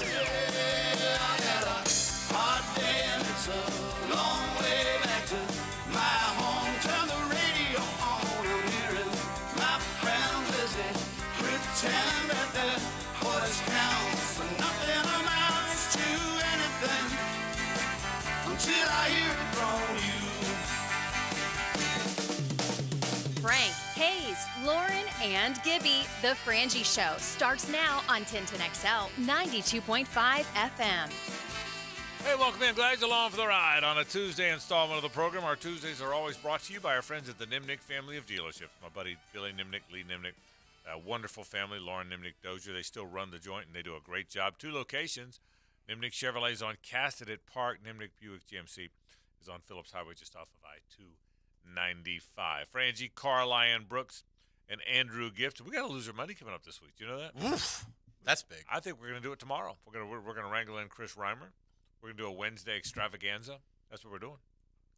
Yeah, I had a hot day and it's a long way back to my home. Turn the radio on, I'm hearing my friend Lizzie pretend that their voice counts, but nothing amounts to anything until I hear it from you. Frank, Hayes, Lauren, and Gibby. The Frangie Show starts now on Tintin XL 92.5 FM. Hey, welcome in. Glad you're along for the ride on a Tuesday installment of the program. Our Tuesdays are always brought to you by our friends at the Nimnick family of dealerships. My buddy Billy Nimnick, Lee Nimnick, a wonderful family, Lauren Nimnick Dozier. They still run the joint, and they do a great job. 2 locations. Nimnick Chevrolet is on Cassidy Park. Nimnick Buick GMC is on Phillips Highway just off of I-295. Frangie, Carlyon Brooks, and Andrew Gift. We got a loser Monday coming up this week. Do you know that? Oof, that's big. I think we're going to do it tomorrow. We're gonna wrangle in Chris Reimer. We're going to do a Wednesday extravaganza. That's what we're doing.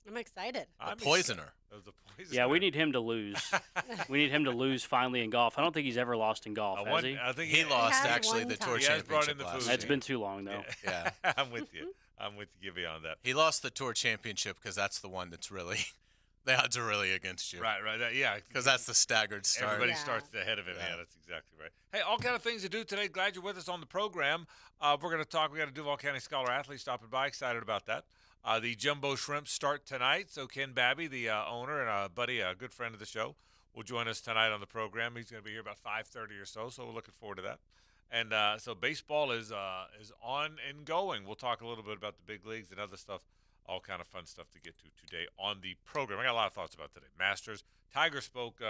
I'm excited. The poisoner. The poisoner. Yeah, we need him to lose. We need him to lose finally in golf. I don't think he's ever lost in golf, has he? I think He lost has actually one the time. tour He has brought in championship the last food. It's year. been too long, though. Yeah. I'm with you. I'm with you, Gibby, on that. He lost the tour championship because that's the one that's really the odds are really against you. Right. Yeah. Because that's the staggered start. Everybody Yeah. starts ahead of him. Yeah, Yeah. that's exactly right. Hey, all kind of things to do today. Glad you're with us on the program. We're going to talk. We got a Duval County Scholar athlete stopping by. Excited about that. The Jumbo Shrimps start tonight. So Ken Babby, the owner and a buddy, a good friend of the show, will join us tonight on the program. He's going to be here about 5:30 or so. So we're looking forward to that. And so baseball is on and going. We'll talk a little bit about the big leagues and other stuff. All kind of fun stuff to get to today on the program. I got a lot of thoughts about today. Masters. Tiger spoke.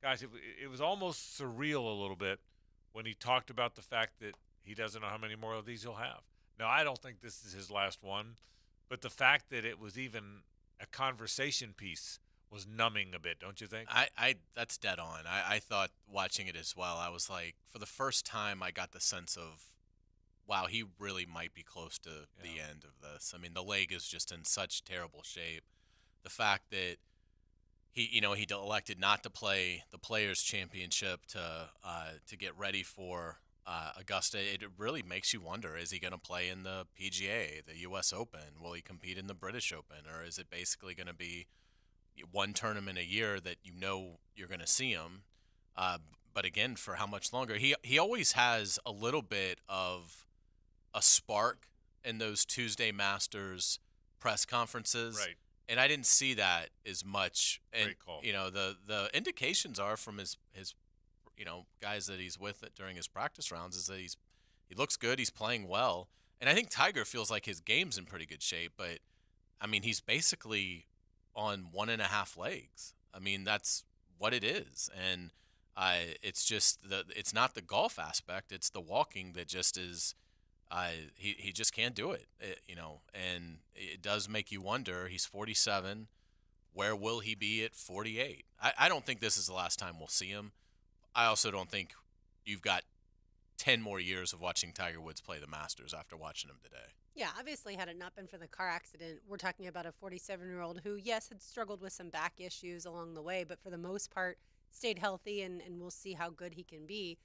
Guys, it was almost surreal a little bit when he talked about the fact that he doesn't know how many more of these he'll have. Now, I don't think this is his last one, but the fact that it was even a conversation piece was numbing a bit, don't you think? I that's dead on. I thought watching it as well, I was like, for the first time, I got the sense of, wow, he really might be close to the end of this. I mean, the leg is just in such terrible shape. The fact that he elected not to play the Players Championship to get ready for Augusta, it really makes you wonder, is he going to play in the PGA, the U.S. Open? Will he compete in the British Open? Or is it basically going to be one tournament a year that you're going to see him? But again, for how much longer? He always has a little bit of a spark in those Tuesday Masters press conferences. Right. And I didn't see that as much. And Great call. the indications are from his guys that he's with during his practice rounds is that he looks good, he's playing well. And I think Tiger feels like his game's in pretty good shape, but I mean, he's basically on 1.5 legs. I mean, that's what it is. And it's just it's not the golf aspect, it's the walking that just is he just can't do it, and it does make you wonder. He's 47. Where will he be at 48? I don't think this is the last time we'll see him. I also don't think you've got 10 more years of watching Tiger Woods play the Masters after watching him today. Yeah, obviously, had it not been for the car accident, we're talking about a 47-year-old who, yes, had struggled with some back issues along the way, but for the most part stayed healthy, and we'll see how good he can be.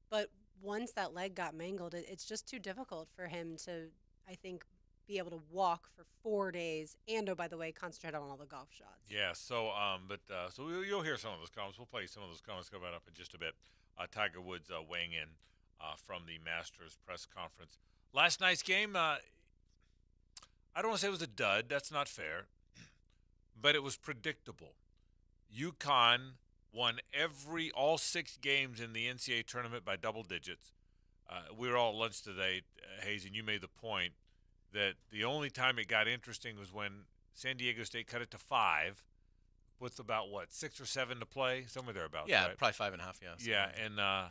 But once that leg got mangled, it's just too difficult for him to, I think, be able to walk for 4 days and, oh, by the way, concentrate on all the golf shots. Yeah, so you'll hear some of those comments. We'll play some of those comments coming up in just a bit. Tiger Woods weighing in from the Masters press conference. Last night's game, I don't want to say it was a dud. That's not fair. But it was predictable. UConn won all 6 games in the NCAA tournament by double digits. We were all at lunch today, Hayes, and you made the point that the only time it got interesting was when San Diego State cut it to 5 with about, 6 or 7 to play? Somewhere thereabouts, Yeah, right? probably 5.5, yeah. Yeah,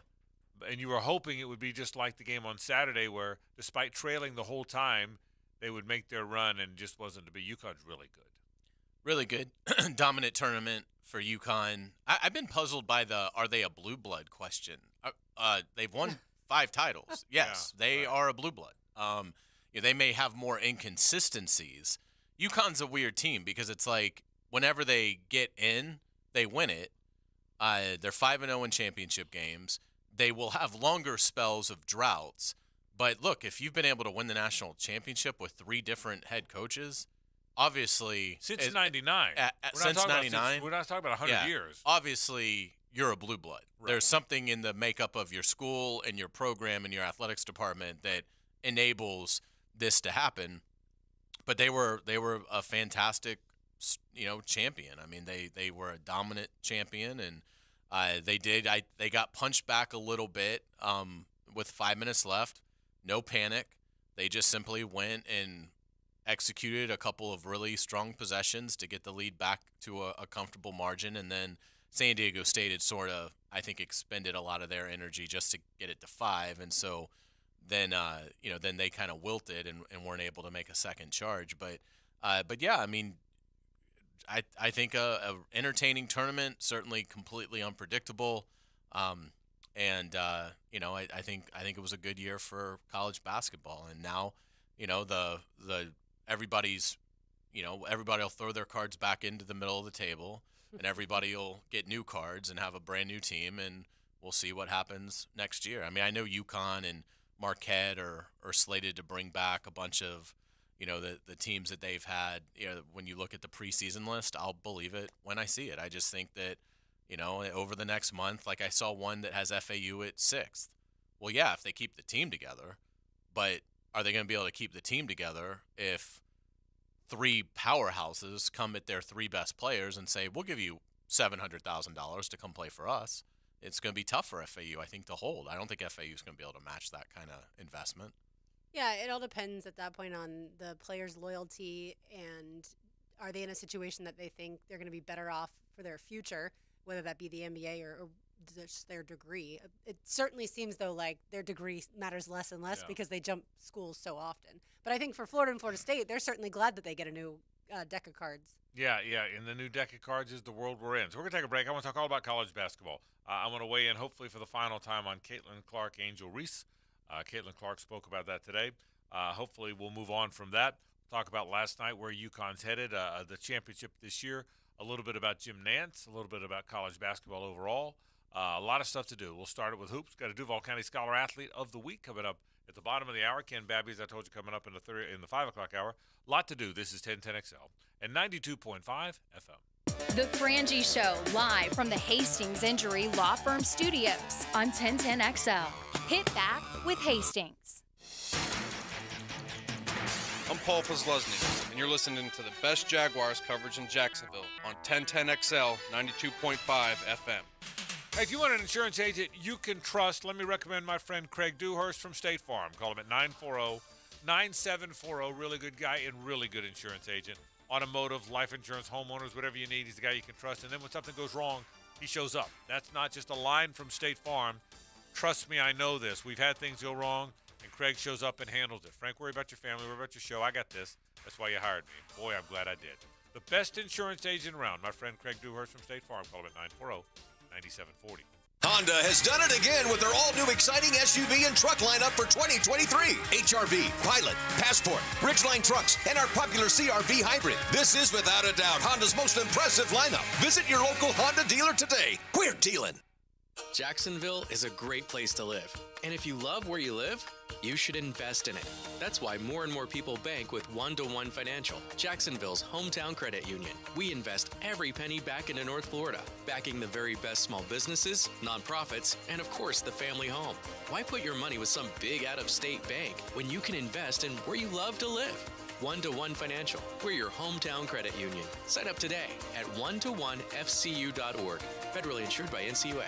and you were hoping it would be just like the game on Saturday where, despite trailing the whole time, they would make their run, and just wasn't to be. UConn's really good. Really good. Dominant tournament for UConn. I've been puzzled by are they a blue blood question. They've won 5 titles. Yes, Yeah, they right. are a blue blood. They may have more inconsistencies. UConn's a weird team because it's like whenever they get in, they win it. They're 5-0 in championship games. They will have longer spells of droughts, But look, if you've been able to win the national championship with 3 different head coaches, obviously Since '99. Since '99, We're not talking about 100 years. obviously you're a blue blood. Right. There's something in the makeup of your school and your program and your athletics department that enables this to happen. But they were a fantastic, champion. I mean, they were a dominant champion, and they got punched back a little bit with 5 minutes left. No panic. They just simply went and executed a couple of really strong possessions to get the lead back to a comfortable margin, and then San Diego State had sort of, I think, expended a lot of their energy just to get it to 5, and so then then they kind of wilted and weren't able to make a second charge. But yeah, I mean, I think a entertaining tournament, certainly completely unpredictable, and I think it was a good year for college basketball, and now everybody will throw their cards back into the middle of the table, and everybody will get new cards and have a brand new team, and we'll see what happens next year. I mean, I know UConn and Marquette are slated to bring back a bunch of, the teams that they've had. When you look at the preseason list, I'll believe it when I see it. I just think that, over the next month, like I saw one that has FAU at 6th. Well, yeah, if they keep the team together, but are they going to be able to keep the team together if 3 powerhouses come at their 3 best players and say, we'll give you $700,000 to come play for us? It's going to be tough for FAU, I think, to hold. I don't think FAU is going to be able to match that kind of investment. Yeah, it all depends at that point on the players' loyalty, and are they in a situation that they think they're going to be better off for their future, whether that be the NBA or just their degree. It certainly seems, though, like their degree matters less and less because they jump schools so often. But I think for Florida and Florida State, they're certainly glad that they get a new deck of cards. Yeah, and the new deck of cards is the world we're in. So we're going to take a break. I want to talk all about college basketball. I want to weigh in, hopefully, for the final time on Caitlin Clark, Angel Reese. Caitlin Clark spoke about that today. Hopefully, we'll move on from that. Talk about last night, where UConn's headed, the championship this year, a little bit about Jim Nantz, a little bit about college basketball overall. A lot of stuff to do. We'll start it with hoops. Got a Duval County Scholar Athlete of the Week coming up at the bottom of the hour. Ken Babby, as I told you, coming up in the 5 o'clock hour. A lot to do. This is 1010XL and 92.5 FM. The Frangie Show, live from the Hastings Injury Law Firm Studios on 1010XL. Hit back with Hastings. I'm Paul Posluszny, and you're listening to the best Jaguars coverage in Jacksonville on 1010XL 92.5 FM. Hey, if you want an insurance agent you can trust, let me recommend my friend Craig Dewhurst from State Farm. Call him at 940-9740. Really good guy and really good insurance agent. Automotive, life insurance, homeowners, whatever you need, he's the guy you can trust. And then when something goes wrong, he shows up. That's not just a line from State Farm. Trust me, I know this. We've had things go wrong, and Craig shows up and handles it. Frank, worry about your family, worry about your show. I got this. That's why you hired me. Boy, I'm glad I did. The best insurance agent around, my friend Craig Dewhurst from State Farm. Call him at 940-9740. Honda has done it again with their all-new exciting SUV and truck lineup for 2023. HRV, Pilot, Passport, Ridgeline trucks, and our popular CRV hybrid. This is without a doubt Honda's most impressive lineup. Visit your local Honda dealer today. We're dealing. Jacksonville is a great place to live. And if you love where you live, you should invest in it. That's why more and more people bank with One-to-One Financial, Jacksonville's hometown credit union. We invest every penny back into North Florida, backing the very best small businesses, nonprofits, and of course the family home. Why put your money with some big out-of-state bank when you can invest in where you love to live? One-to-One Financial, we're your hometown credit union. Sign up today at one-to-one-fcu.org. Federally insured by NCUA.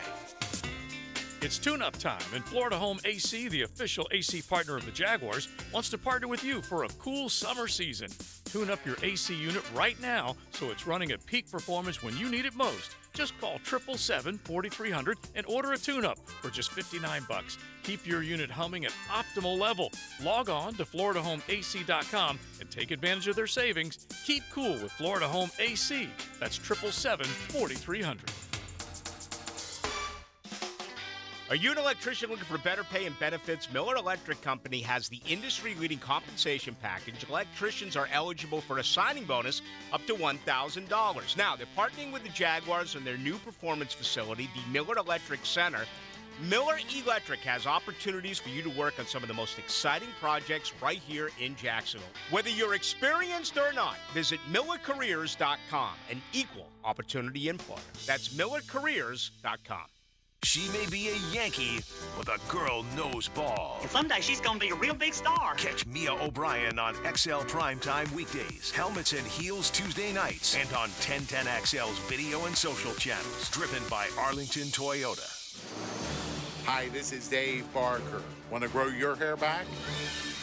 It's tune-up time, and Florida Home AC, the official AC partner of the Jaguars, wants to partner with you for a cool summer season. Tune up your AC unit right now so it's running at peak performance when you need it most. Just call 777-4300 and order a tune-up for just $59. Keep your unit humming at optimal level. Log on to FloridaHomeAC.com and take advantage of their savings. Keep cool with Florida Home AC. That's 777-4300. Are you an electrician looking for better pay and benefits? Miller Electric Company has the industry-leading compensation package. Electricians are eligible for a signing bonus up to $1,000. Now, they're partnering with the Jaguars on their new performance facility, the Miller Electric Center. Miller Electric has opportunities for you to work on some of the most exciting projects right here in Jacksonville. Whether you're experienced or not, visit MillerCareers.com, an equal opportunity employer. That's MillerCareers.com. She may be a Yankee, but the girl knows ball. Someday she's gonna be a real big star. Catch Mia O'Brien on XL Primetime weekdays, Helmets and Heels Tuesday nights, and on 1010XL's video and social channels. Driven by Arlington Toyota. Hi, this is Dave Barker. Want to grow your hair back?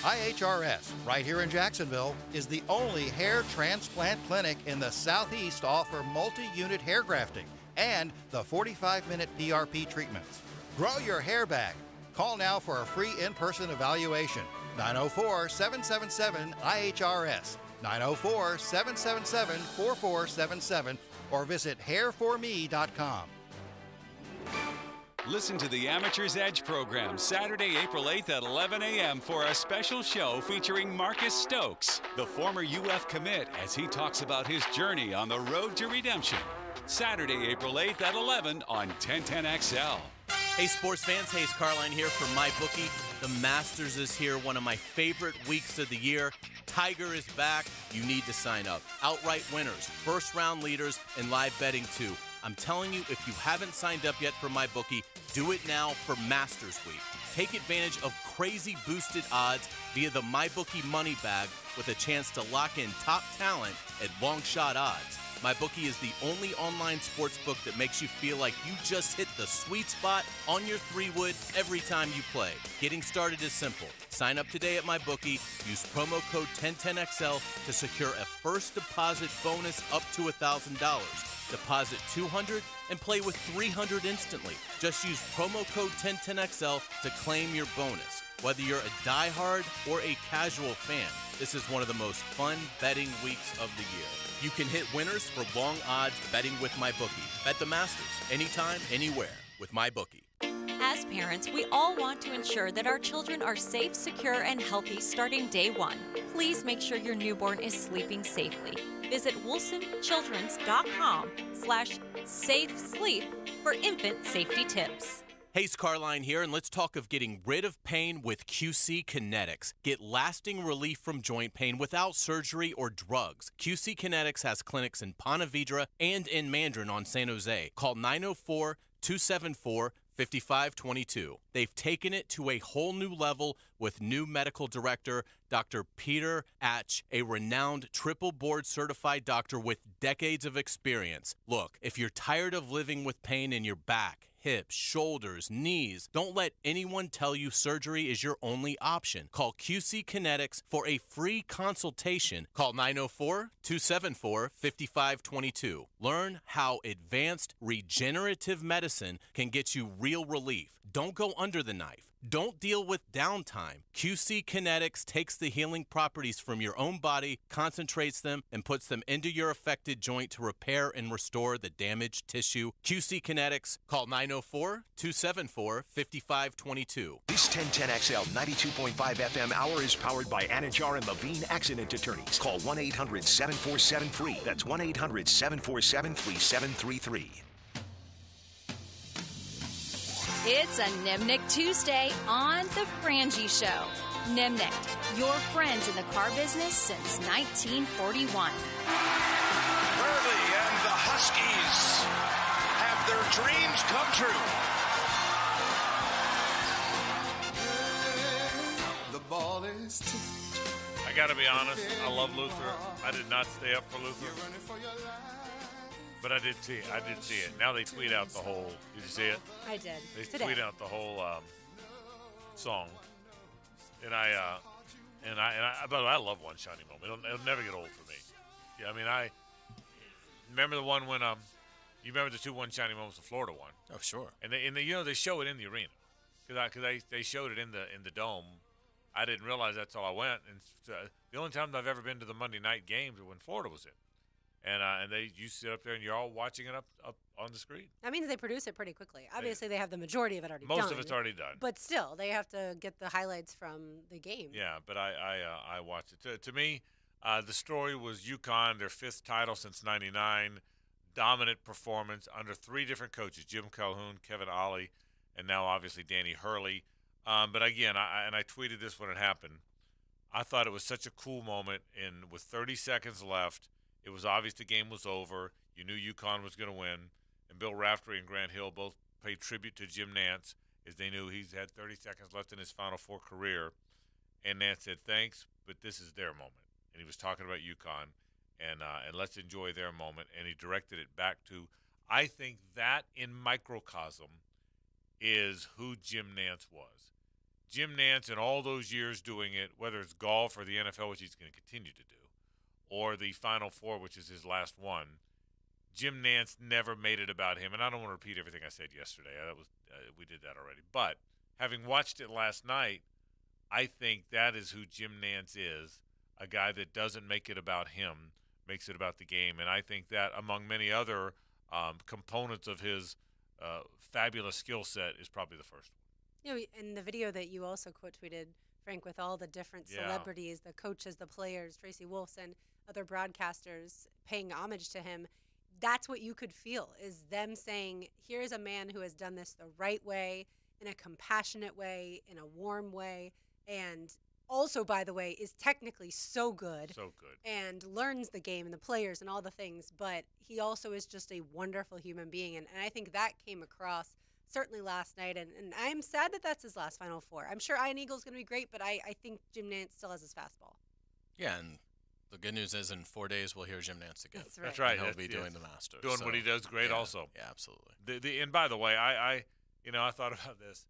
IHRS, right here in Jacksonville, is the only hair transplant clinic in the Southeast to offer multi-unit hair grafting and the 45-minute PRP treatments. Grow your hair back. Call now for a free in-person evaluation. 904-777-IHRS, 904-777-4477, or visit hairforme.com. Listen to the Amateur's Edge program Saturday, April 8th at 11 a.m. for a special show featuring Marcus Stokes, the former UF commit, as he talks about his journey on the road to redemption. Saturday, April 8th at 11 on 1010XL. Hey, sports fans, Hayes Carline here for MyBookie. The Masters is here, one of my favorite weeks of the year. Tiger is back. You need to sign up. Outright winners, first-round leaders, and live betting, too. I'm telling you, if you haven't signed up yet for MyBookie, do it now for Masters Week. Take advantage of crazy boosted odds via the MyBookie Money Bag with a chance to lock in top talent at long shot odds. MyBookie is the only online sportsbook that makes you feel like you just hit the sweet spot on your three-wood every time you play. Getting started is simple. Sign up today at MyBookie. Use promo code 1010XL to secure a first deposit bonus up to $1,000. Deposit $200 and play with $300 instantly. Just use promo code 1010XL to claim your bonus. Whether you're a diehard or a casual fan, this is one of the most fun betting weeks of the year. You can hit winners for long odds betting with MyBookie. Bet the Masters anytime, anywhere with MyBookie. As parents, we all want to ensure that our children are safe, secure, and healthy starting day one. Please make sure your newborn is sleeping safely. Visit WilsonChildren's.com/safe-sleep for infant safety tips. Hayes Carline here, and let's talk of getting rid of pain with QC Kinetics. Get lasting relief from joint pain without surgery or drugs. QC Kinetics has clinics in Ponte Vedra and in Mandarin on San Jose. Call 904-274-5522. They've taken it to a whole new level with new medical director, Dr. Peter Atch, a renowned triple board certified doctor with decades of experience. Look, if you're tired of living with pain in your back, hips, shoulders, knees, don't let anyone tell you surgery is your only option. Call QC Kinetics for a free consultation. Call 904-274-5522. Learn how advanced regenerative medicine can get you real relief. Don't go under the knife. Don't deal with downtime. QC Kinetics takes the healing properties from your own body, concentrates them, and puts them into your affected joint to repair and restore the damaged tissue. QC Kinetics, call 904-274-5522. This 1010XL 92.5 FM hour is powered by Anajar and Levine Accident Attorneys. Call 1-800-747-FREE. That's 1-800-747-3733. It's a Nimnicht Tuesday on The Frangie Show. Nimnicht, your friends in the car business since 1941. Burley and the Huskies have their dreams come true. The ball is tipped. I got to be honest, I love Luther. I did not stay up for Luther. But I did see it. Now they tweet out the whole. Did you see it? I did. They today. tweet out the whole song, and I by the way, I love One Shiny Moment. It'll never get old for me. Yeah, I mean, I remember the one when you remember the 2 One Shiny Moments the Florida one. Oh, sure. And they they show it in the arena because they showed it in the dome. I didn't realize that's how I went. And the only time I've ever been to the Monday night games was when Florida was in. And you sit up there and you're all watching it up on the screen. That means they produce it pretty quickly. Obviously, they have the majority of it already done. Most of it's already done. But still, they have to get the highlights from the game. Yeah, but I watched it. To me, the story was UConn, their 5th title since '99, dominant performance under 3 different coaches: Jim Calhoun, Kevin Ollie, and now obviously Danny Hurley. But again, I tweeted this when it happened. I thought it was such a cool moment, and with 30 seconds left, it was obvious the game was over. You knew UConn was going to win, and Bill Raftery and Grant Hill both paid tribute to Jim Nance as they knew he's had 30 seconds left in his Final Four career. And Nance said, thanks, but this is their moment. And he was talking about UConn, and let's enjoy their moment. And he directed it back to, I think that in microcosm is who Jim Nance was. Jim Nance, in all those years doing it, whether it's golf or the NFL, which he's going to continue to do, or the Final Four, which is his last one, Jim Nance never made it about him. And I don't want to repeat everything I said yesterday. We did that already. But having watched it last night, I think that is who Jim Nance is, a guy that doesn't make it about him, makes it about the game. And I think that, among many other components of his fabulous skill set, is probably the first one. You know, in the video that you also quote tweeted, Frank, with all the different celebrities, the coaches, the players, Tracy Wolfson, other broadcasters paying homage to him, that's what you could feel, is them saying, here's a man who has done this the right way, in a compassionate way, in a warm way, and also, by the way, is technically so good. So good. And learns the game and the players and all the things, but he also is just a wonderful human being. And I think that came across certainly last night, and I'm sad that that's his last Final Four. I'm sure Ian Eagle's going to be great, but I think Jim Nance still has his fastball. Yeah, and the good news is in 4 days we'll hear Jim Nance again. That's right. That's right. And he'll be doing the Masters. Doing what he does great also. Yeah, absolutely. And by the way, I thought about this.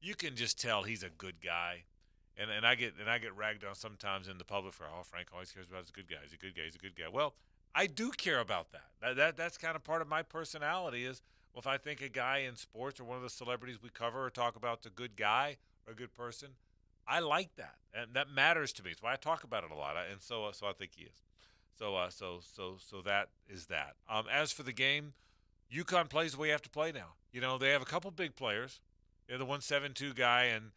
You can just tell he's a good guy. And I get ragged on sometimes in the public for, Frank always cares about he's a good guy. He's a good guy. He's a good guy. Well, I do care about that. That's kind of part of my personality is, well, if I think a guy in sports or one of the celebrities we cover or talk about is a good guy or a good person, I like that. And that matters to me. It's why I talk about it a lot. And so I think he is. So that is that. As for the game, UConn plays the way you have to play now. You know, they have a couple big players. They're the 1.72 guy and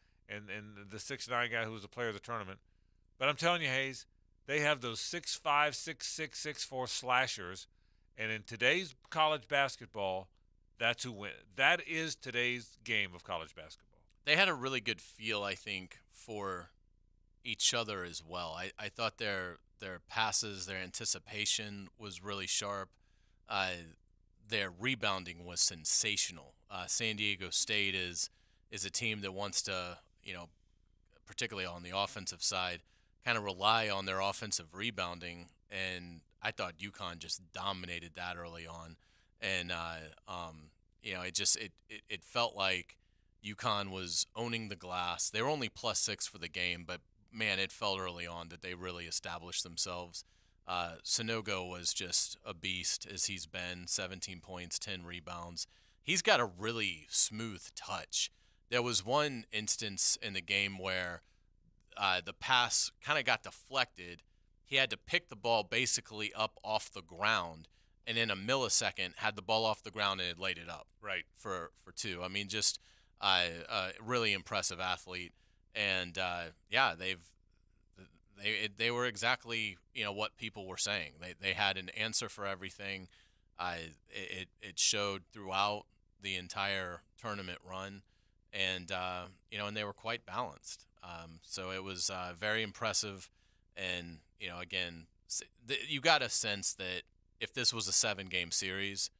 the 6'9" guy who was the player of the tournament. But I'm telling you, Hayes, they have those 6'5", 6'6", 6'4" slashers. And in today's college basketball, that's who wins. That is today's game of college basketball. They had a really good feel, I think, for each other as well. I thought their passes, their anticipation was really sharp. Their rebounding was sensational. San Diego State is a team that wants to, particularly on the offensive side, kind of rely on their offensive rebounding. And I thought UConn just dominated that early on. And, it felt like UConn was owning the glass. They were only +6 for the game, but, man, it felt early on that they really established themselves. Sanogo was just a beast as he's been, 17 points, 10 rebounds. He's got a really smooth touch. There was one instance in the game where the pass kind of got deflected. He had to pick the ball basically up off the ground, and in a millisecond had the ball off the ground and had laid it up. Right. For two. I mean, just really impressive athlete. And, they were exactly, what people were saying. They had an answer for everything. It showed throughout the entire tournament run. And, and they were quite balanced. So it was very impressive. And, again, you got a sense that if this was a 7-game series,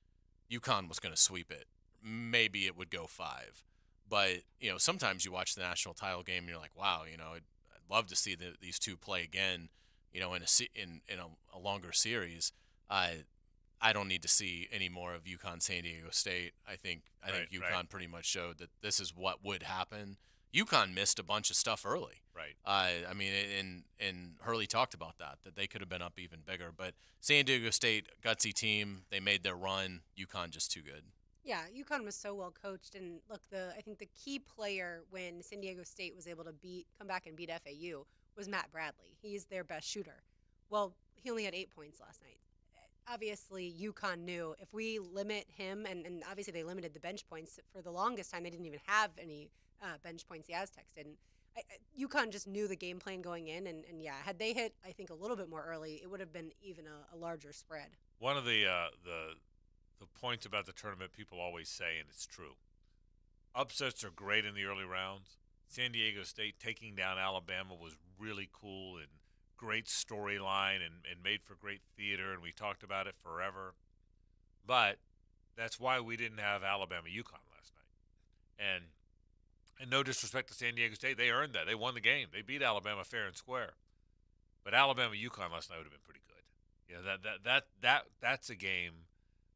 UConn was going to sweep it. Maybe it would go 5. But, sometimes you watch the national title game and you're like, wow, I'd love to see these two play again, in a longer series. I don't need to see any more of UConn San Diego State. I think UConn pretty much showed that this is what would happen. UConn missed a bunch of stuff early. Right. And Hurley talked about that they could have been up even bigger. But San Diego State, gutsy team, they made their run. UConn just too good. Yeah, UConn was so well coached, and look, I think the key player when San Diego State was able to come back and beat FAU was Matt Bradley. He's their best shooter. Well, he only had 8 points last night. Obviously, UConn knew if we limit him, and obviously they limited the bench points for the longest time. They didn't even have any bench points. The Aztecs didn't. UConn just knew the game plan going in, and had they hit, I think, a little bit more early, it would have been even a larger spread. One of the points about the tournament people always say, and it's true, upsets are great in the early rounds. San Diego State taking down Alabama was really cool and great storyline and made for great theater, and we talked about it forever. But that's why we didn't have Alabama-UConn last night. And no disrespect to San Diego State, they earned that. They won the game. They beat Alabama fair and square. But Alabama-UConn last night would have been pretty good. That's a game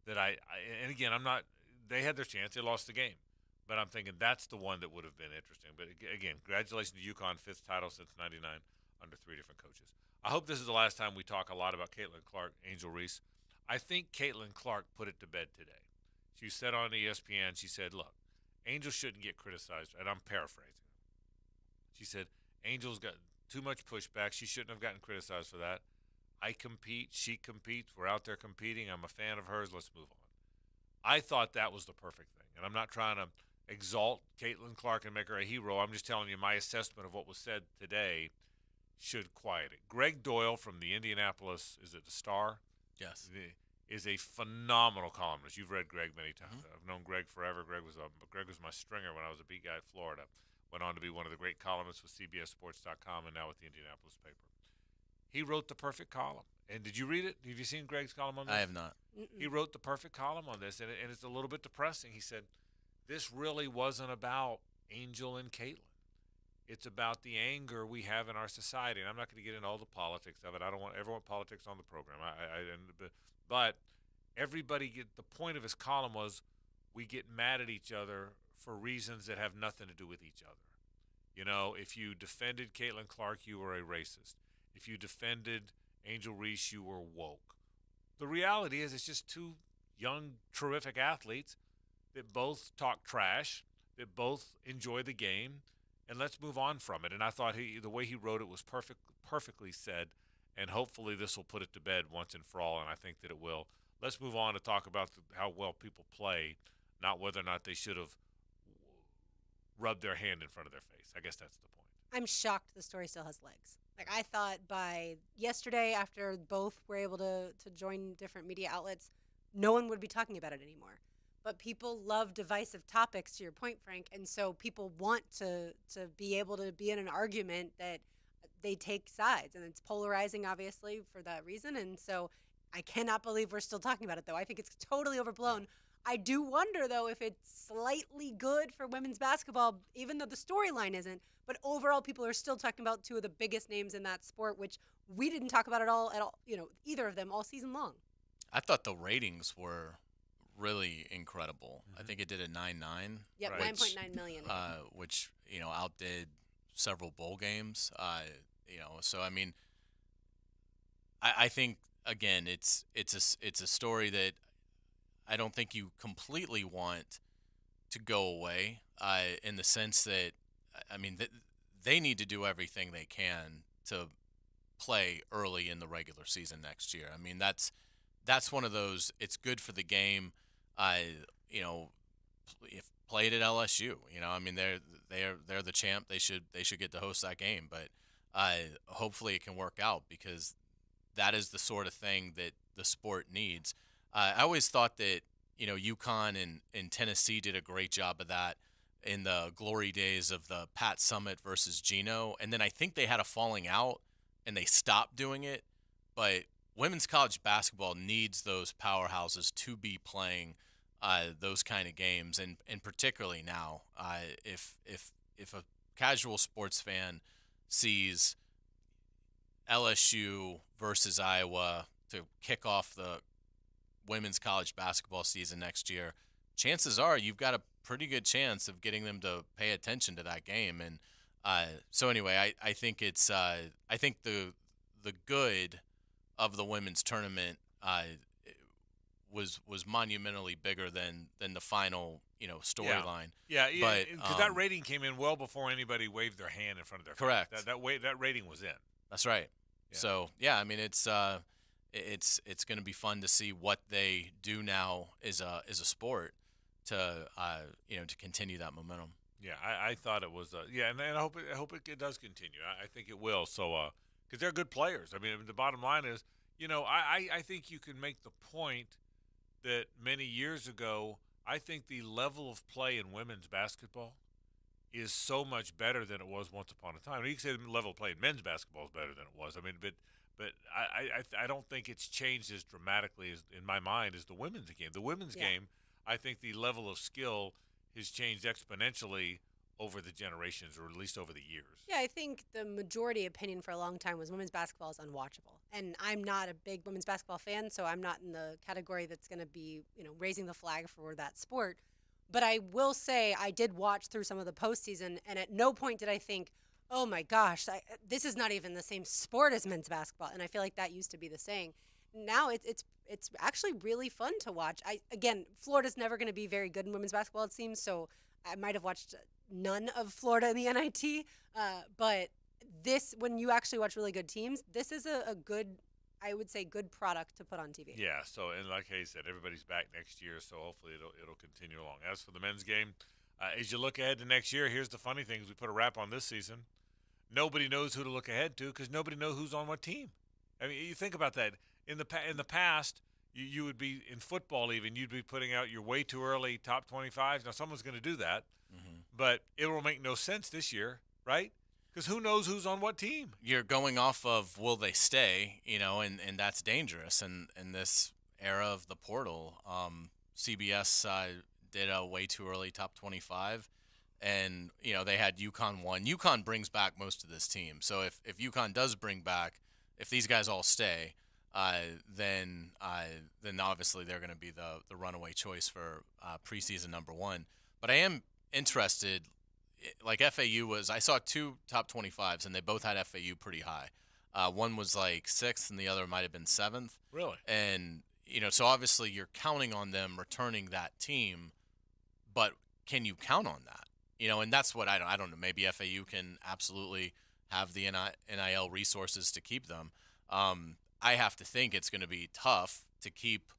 that and again, I'm not. They had their chance. They lost the game. But I'm thinking that's the one that would have been interesting. But again, congratulations to UConn, 5th title since '99 under 3 different coaches. I hope this is the last time we talk a lot about Caitlin Clark, Angel Reese. I think Caitlin Clark put it to bed today. She said on ESPN, she said, look, Angel shouldn't get criticized. And I'm paraphrasing. She said, Angel's got too much pushback. She shouldn't have gotten criticized for that. I compete. She competes. We're out there competing. I'm a fan of hers. Let's move on. I thought that was the perfect thing. And I'm not trying to exalt Caitlin Clark and make her a hero. I'm just telling you my assessment of what was said today should quiet it. Greg Doyle from the Indianapolis, is it the Star? Yes. Is a phenomenal columnist. You've read Greg many times. I've known Greg forever. Greg was my stringer when I was a beat guy at Florida. Went on to be one of the great columnists with CBSSports.com and now with the Indianapolis paper. He wrote the perfect column. And did you read it? Have you seen Greg's column on this? I have not. He wrote the perfect column on this, and it's a little bit depressing. He said, this really wasn't about Angel and Caitlin. It's about the anger we have in our society. And I'm not going to get into all the politics of it. I don't want everyone politics on the program. But everybody the point of his column was we get mad at each other for reasons that have nothing to do with each other. You know, if you defended Caitlin Clark, you were a racist. If you defended Angel Reese, you were woke. The reality is it's just two young, terrific athletes that both talk trash, that both enjoy the game, and let's move on from it. And I thought the way he wrote it was perfectly said, and hopefully this will put it to bed once and for all, and I think that it will. Let's move on to talk about how well people play, not whether or not they should have rubbed their hand in front of their face. I guess that's the point. I'm shocked the story still has legs. Like, I thought by yesterday, after both were able to join different media outlets, no one would be talking about it anymore. But people love divisive topics, to your point, Frank, and so people want to be able to be in an argument that they take sides, and it's polarizing, obviously, for that reason. And so I cannot believe we're still talking about it, though. I think it's totally overblown. I do wonder, though, if it's slightly good for women's basketball, even though the storyline isn't. But overall, people are still talking about two of the biggest names in that sport, which we didn't talk about at all, either of them all season long. I thought the ratings were really incredible. I think it did a 9.9. Yep, right. 9.9 million. Which, outdid several bowl games. So I mean, I think again, it's a story that I don't think you completely want to go away. In the sense that, I mean, they need to do everything they can to play early in the regular season next year. I mean, that's one of those. It's good for the game. If played at LSU, I mean, they're the champ. They should get to host that game. But hopefully it can work out, because that is the sort of thing that the sport needs. I always thought that UConn and Tennessee did a great job of that in the glory days of the Pat Summitt versus Geno, and then I think they had a falling out and they stopped doing it. But women's college basketball needs those powerhouses to be playing those kind of games, and particularly now, if a casual sports fan sees LSU versus Iowa to kick off the women's college basketball season next year, chances are you've got a pretty good chance of getting them to pay attention to that game. And so anyway, I think it's I think the good of the women's tournament was monumentally bigger than the final storyline. Yeah, because that rating came in well before anybody waved their hand in front of their correct. Face. That rating was in. That's right. Yeah. So yeah, I mean it's going to be fun to see what they do now as a sport to to continue that momentum. Yeah, I thought it was and I hope it does continue. I think it will. So because they're good players. I mean, the bottom line is, I think you can make the point that many years ago I think the level of play in women's basketball is so much better than it was once upon a time. You can say the level of play in men's basketball is better than it was. I mean, but I don't think it's changed as dramatically as in my mind as the women's game. The women's game, I think the level of skill has changed exponentially over the generations, or at least over the years. Yeah, I think the majority opinion for a long time was women's basketball is unwatchable. And I'm not a big women's basketball fan, so I'm not in the category that's going to be, raising the flag for that sport. But I will say I did watch through some of the postseason, and at no point did I think, oh my gosh, this is not even the same sport as men's basketball. And I feel like that used to be the saying. Now it's actually really fun to watch. Again, Florida's never going to be very good in women's basketball, it seems, so I might have watched none of Florida in the NIT. But when you actually watch really good teams, this is a good, I would say, good product to put on TV. Yeah, so, and like I said, everybody's back next year, so hopefully it'll continue along. As for the men's game, as you look ahead to next year, here's the funny thing: as we put a wrap on this season, nobody knows who to look ahead to because nobody knows who's on what team. I mean, you think about that. In the past, you would be in football even. You'd be putting out your way too early top 25s. Now, someone's going to do that, but it will make no sense this year, right? Because who knows who's on what team? You're going off of will they stay, and that's dangerous. And in this era of the portal, CBS did a way too early top 25, and they had UConn 1. UConn brings back most of this team. So if UConn does bring back, if these guys all stay, then obviously they're going to be the runaway choice for preseason number 1. But I am interested. Like FAU was, I saw 2 top 25s, and they both had FAU pretty high. One was like 6th, and the other might have been 7th. Really? And so obviously you're counting on them returning that team, but can you count on that? And that's what I don't know. Maybe FAU can absolutely have the NIL resources to keep them. I have to think it's going to be tough to keep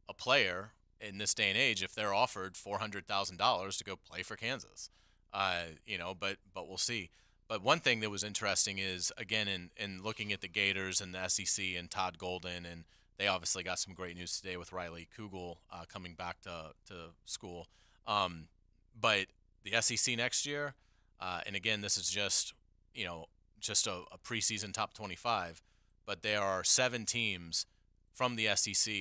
a player in this day and age if they're offered $400,000 to go play for Kansas. But we'll see. But one thing that was interesting is, again, in looking at the Gators and the SEC and Todd Golden, and they obviously got some great news today with Riley Kugel coming back to school. But the SEC next year, and again, this is just a preseason top 25, but there are 7 teams from the SEC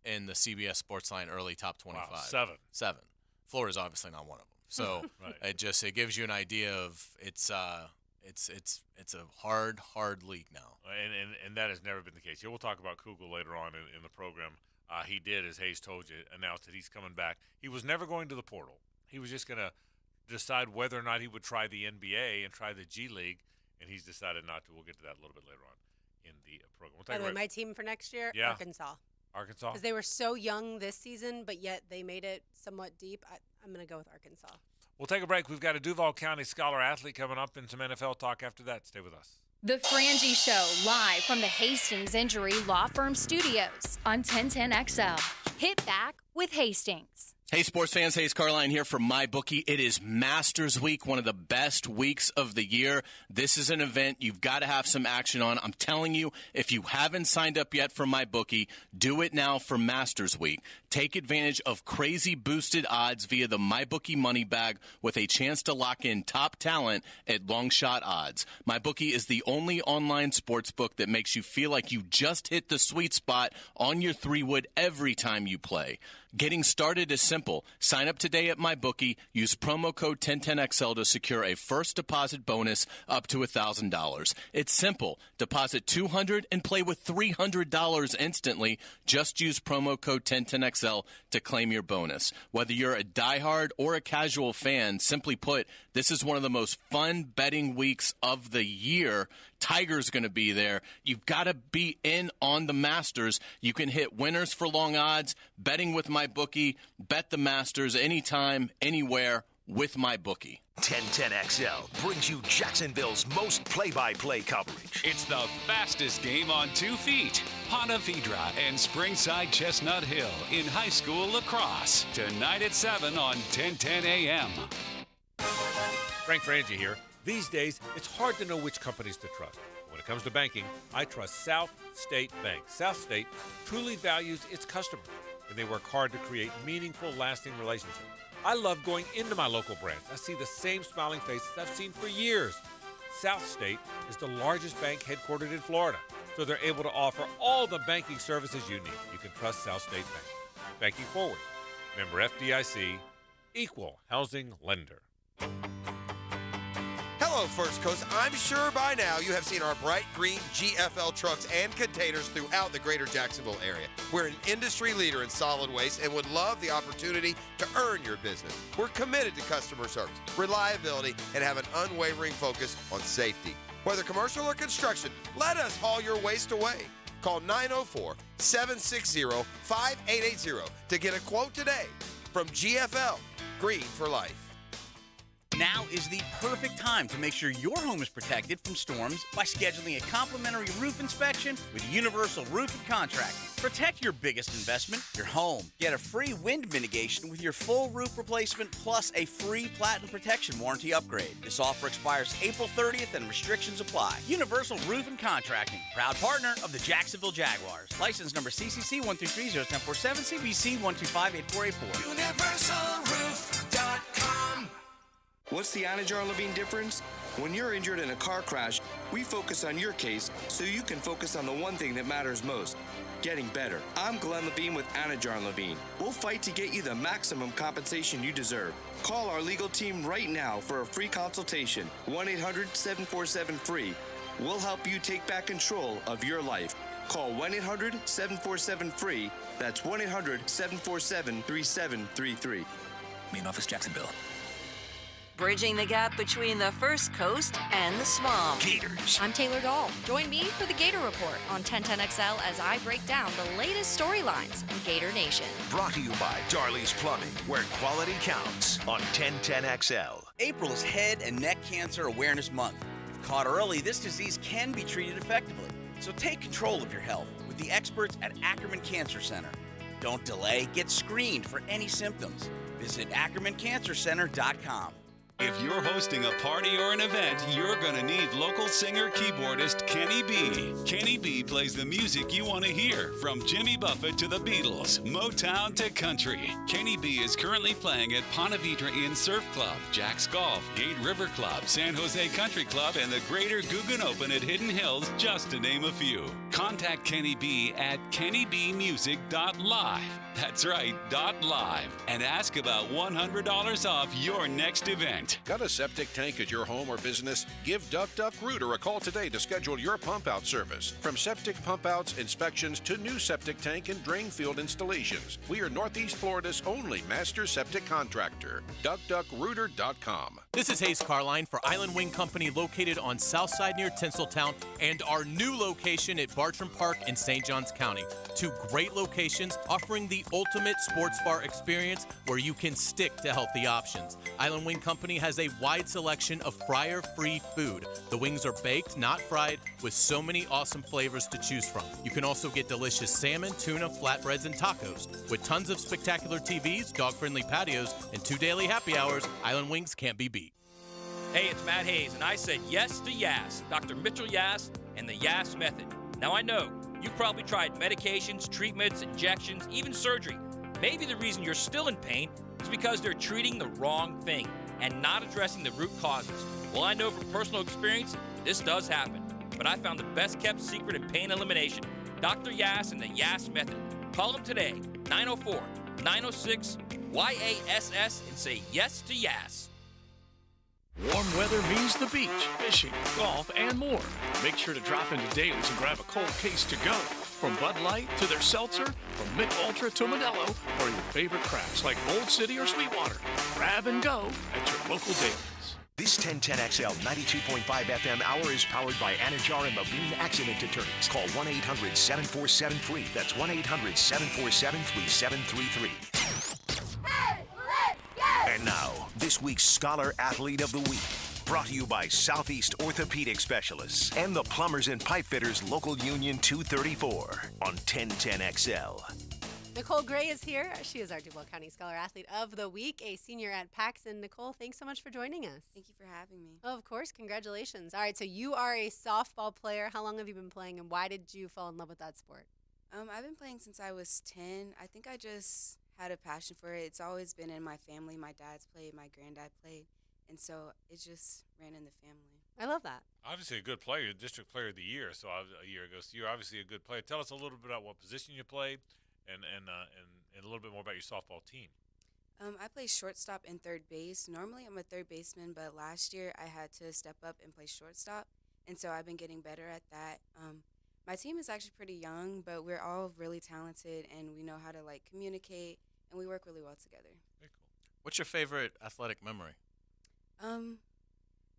in the CBS Sportsline early top 25. Wow, 7. Florida's obviously not one of them. So right. it gives you an idea of it's a hard league now. And that has never been the case. We'll talk about Kugel later on in the program. He did, as Hayes told you, announce that he's coming back. He was never going to the portal. He was just going to decide whether or not he would try the NBA and try the G League, and he's decided not to. We'll get to that a little bit later on in the program. By the way, my team for next year, Arkansas. Arkansas? Because they were so young this season, but yet they made it somewhat deep. I'm going to go with Arkansas. We'll take a break. We've got a Duval County Scholar athlete coming up and some NFL talk after that. Stay with us. The Frangie Show, live from the Hastings Injury Law Firm Studios on 1010XL. Hit back with Hastings. Hey, sports fans. Hayes Carline here from MyBookie. It is Masters Week, one of the best weeks of the year. This is an event you've got to have some action on. I'm telling you, if you haven't signed up yet for MyBookie, do it now for Masters Week. Take advantage of crazy boosted odds via the MyBookie money bag with a chance to lock in top talent at long shot odds. MyBookie is the only online sports book that makes you feel like you just hit the sweet spot on your 3-wood every time you play. Getting started is simple. Sign up today at MyBookie. Use promo code 1010XL to secure a first deposit bonus up to $1,000. It's simple. Deposit $200 and play with $300 instantly. Just use promo code 1010XL to claim your bonus. Whether you're a diehard or a casual fan, simply put, this is one of the most fun betting weeks of the year. Tiger's going to be there. You've got to be in on the Masters. You can hit winners for long odds, betting with MyBookie, bet the Masters anytime, anywhere with MyBookie. 1010XL brings you Jacksonville's most play-by-play coverage. It's the fastest game on 2 feet. Ponte Vedra and Springside Chestnut Hill in high school lacrosse. Tonight at 7 on 1010 a.m. Frank Frangie here. These days, it's hard to know which companies to trust. When it comes to banking, I trust South State Bank. South State truly values its customers. and they work hard to create meaningful, lasting relationships. I love going into my local branch. I see the same smiling faces I've seen for years. South State is the largest bank headquartered in Florida, so they're able to offer all the banking services you need. You can trust South State Bank. Banking forward. Member FDIC, equal housing lender. Hello, First Coast. I'm sure by now you have seen our bright green GFL trucks and containers throughout the greater Jacksonville area. We're an industry leader in solid waste and would love the opportunity to earn your business. We're committed to customer service, reliability, and have an unwavering focus on safety. Whether commercial or construction, let us haul your waste away. Call 904-760-5880 to get a quote today. From GFL, Green for Life. Now is the perfect time to make sure your home is protected from storms by scheduling a complimentary roof inspection with Universal Roof and Contracting. Protect your biggest investment, your home. Get a free wind mitigation with your full roof replacement plus a free Platinum Protection Warranty upgrade. This offer expires April 30th and restrictions apply. Universal Roof and Contracting, proud partner of the Jacksonville Jaguars. License number CCC 123-0147, CBC 125-8484. UniversalRoof.com. What's the Anajar Levine difference? When you're injured in a car crash, we focus on your case so you can focus on the one thing that matters most, getting better. I'm Glenn Levine with Anajar Levine. We'll fight to get you the maximum compensation you deserve. Call our legal team right now for a free consultation, 1-800-747-FREE. We'll help you take back control of your life. Call 1-800-747-FREE. That's 1-800-747-3733. Main office, Jacksonville. Bridging the gap between the First Coast and the swamp. Gators. I'm Taylor Dahl. Join me for the Gator Report on 1010XL as I break down the latest storylines in Gator Nation. Brought to you by Darley's Plumbing, where quality counts on 1010XL. April is Head and Neck Cancer Awareness Month. If caught early, this disease can be treated effectively. So take control of your health with the experts at Ackerman Cancer Center. Don't delay. Get screened for any symptoms. Visit AckermanCancerCenter.com. If you're hosting a party or an event, you're going to need local singer-keyboardist Kenny B. Kenny B plays the music you want to hear, from Jimmy Buffett to the Beatles, Motown to country. Kenny B is currently playing at Ponte Vedra Inn Surf Club, Jack's Golf, Gate River Club, San Jose Country Club, and the Greater Guggen Open at Hidden Hills, just to name a few. Contact Kenny B at kennybmusic.live. That's right, .live. And ask about $100 off your next event. Got a septic tank at your home or business? Give Duck Duck Rooter a call today to schedule your pump out service. From septic pump outs, inspections to new septic tank and drain field installations, we are Northeast Florida's only master septic contractor. DuckDuckRooter.com. This is Hayes Carline for Island Wing Company, located on South Side near Tinseltown, and our new location at Bartram Park in St. Johns County. Two great locations offering the ultimate sports bar experience where you can stick to healthy options. Island Wing Company has a wide selection of fryer-free food. The wings are baked, not fried, with so many awesome flavors to choose from. You can also get delicious salmon, tuna, flatbreads, and tacos. With tons of spectacular TVs, dog-friendly patios, and 2 daily happy hours, Island Wings can't be beat. Hey, it's Matt Hayes, and I said yes to Yass, Dr. Mitchell Yass, and the Yass Method. Now I know, you've probably tried medications, treatments, injections, even surgery. Maybe the reason you're still in pain is because they're treating the wrong thing and not addressing the root causes. Well, I know from personal experience, this does happen. But I found the best kept secret in pain elimination, Dr. Yass and the Yass Method. Call them today, 904-906-YASS, and say yes to Yass. Warm weather means the beach, fishing, golf, and more. Make sure to drop into Daly's and grab a cold case to go. From Bud Light to their seltzer, from Mick Ultra to Modelo, or your favorite crafts like Old City or Sweetwater. Grab and go at your local Daly's. This 1010XL 92.5 FM hour is powered by Anajar and Levine Accident Attorneys. Call 1-800-747-FREE. That's 1-800-747-3733. And now, this week's Scholar Athlete of the Week. Brought to you by Southeast Orthopedic Specialists and the Plumbers and Pipe Fitters Local Union 234 on 1010XL. Nicole Gray is here. She is our Duval County Scholar Athlete of the Week, a senior at Paxson. Nicole, thanks so much for joining us. Thank you for having me. Oh, of course. Congratulations. All right, so you are a softball player. How long have you been playing, and why did you fall in love with that sport? I've been playing since I was 10. I think I just had a passion for it. It's always been in my family. My dad's played, my granddad played, and so it just ran in the family. I love that. Obviously a good player, district player of the year. So a year ago, so you're obviously a good player. Tell us a little bit about what position you played, and a little bit more about your softball team. I play shortstop and third base. Normally I'm a third baseman, but last year I had to step up and play shortstop, and so I've been getting better at that. My team is actually pretty young, but we're all really talented, and we know how to like communicate, and we work really well together. Very cool. What's your favorite athletic memory?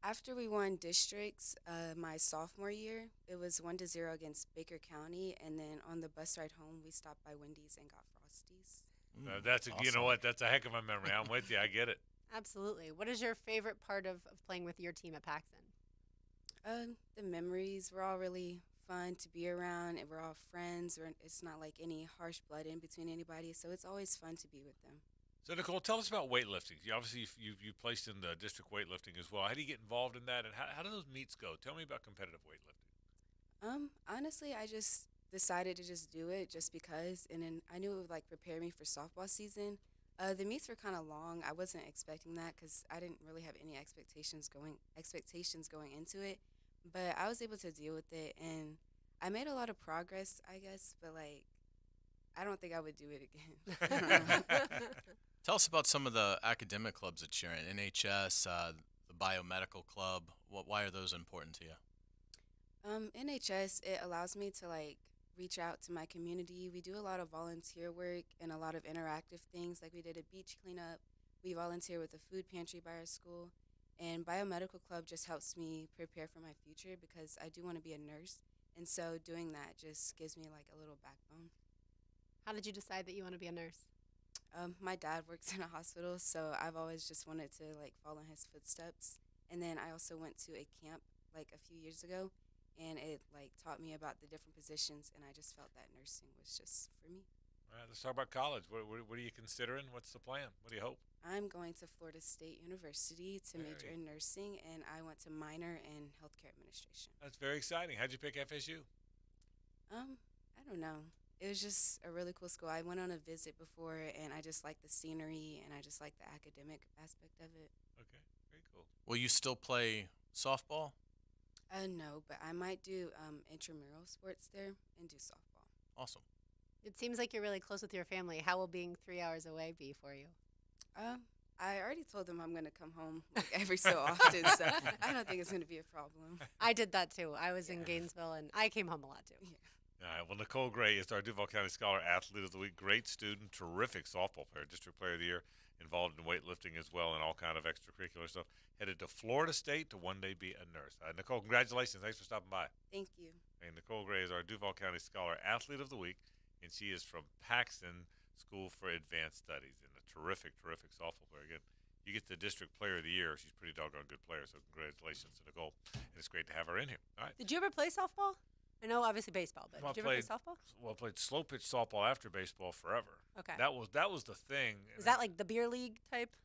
After we won districts, my sophomore year, it was 1-0 against Baker County, and then on the bus ride home, we stopped by Wendy's and got Frosties. That's awesome. You know what? That's a heck of a memory. I'm with you. I get it. Absolutely. What is your favorite part of playing with your team at Paxton? The memories were all really fun to be around, and we're all friends. It's not like any harsh blood in between anybody, so it's always fun to be with them. So, Nicole, tell us about weightlifting. Obviously, you placed in the district weightlifting as well. How do you get involved in that, and how do those meets go? Tell me about competitive weightlifting. Honestly, I just decided to just do it just because, and then I knew it would like prepare me for softball season. The meets were kind of long. I wasn't expecting that because I didn't really have any expectations going into it, but I was able to deal with it, and I made a lot of progress, I guess, but like I don't think I would do it again. Tell us about some of the academic clubs that you're in. NHS, the biomedical club. Why are those important to you? NHS, it allows me to like reach out to my community. We do a lot of volunteer work and a lot of interactive things. Like we did a beach cleanup. We volunteer with a food pantry by our school. And biomedical club just helps me prepare for my future because I do want to be a nurse. And so doing that just gives me like a little backbone. How did you decide that you want to be a nurse? My dad works in a hospital, so I've always just wanted to like follow in his footsteps. And then I also went to a camp like a few years ago, and it like taught me about the different positions, and I just felt that nursing was just for me. All right, let's talk about college. What are you considering? What's the plan? What do you hope? I'm going to Florida State University to major in nursing, and I want to minor in healthcare administration. That's very exciting. How'd you pick FSU? I don't know. It was just a really cool school. I went on a visit before, and I just like the scenery, and I just like the academic aspect of it. Okay, very cool. Will you still play softball? No, but I might do intramural sports there and do softball. Awesome. It seems like you're really close with your family. How will being 3 hours away be for you? I already told them I'm going to come home like every so often, so I don't think it's going to be a problem. I did that too. I was in Gainesville, and I came home a lot too. Yeah. All right. Well, Nicole Gray is our Duval County Scholar Athlete of the Week. Great student, terrific softball player, district player of the year, involved in weightlifting as well and all kind of extracurricular stuff. Headed to Florida State to one day be a nurse. Nicole, congratulations. Thanks for stopping by. Thank you. And Nicole Gray is our Duval County Scholar Athlete of the Week, and she is from Paxton School for Advanced Studies and a terrific softball player. Again, you get the district player of the year. She's a pretty doggone good player, so congratulations to Nicole. And it's great to have her in here. All right. Did you ever play softball? I know, obviously baseball, but did you ever play softball? Well, I played slow pitch softball after baseball forever. Okay. That was the thing. Is that like the beer league type?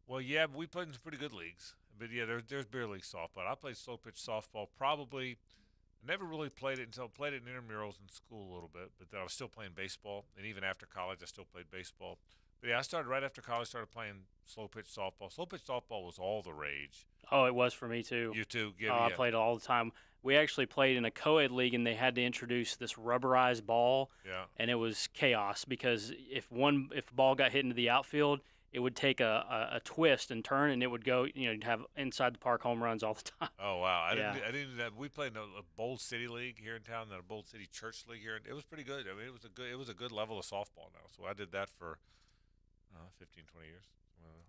Well, yeah, but we played in some pretty good leagues. But yeah, there's beer league softball. I played slow pitch softball probably. I never really played it until I played it in intramurals in school a little bit. But then I was still playing baseball, and even after college, I still played baseball. But yeah, I started right after college. Started playing slow pitch softball. Slow pitch softball was all the rage. Oh, it was for me too. You too. I played it all the time. We actually played in a co-ed league, and they had to introduce this rubberized ball. Yeah. And it was chaos because if the ball got hit into the outfield, it would take a twist and turn, and it would go. You'd have inside the park home runs all the time. Oh wow! I didn't do that. We played in a Bold City League here in town, and a Bold City Church League here. It was pretty good. I mean, it was a good level of softball now. So I did that for 15, 20 years.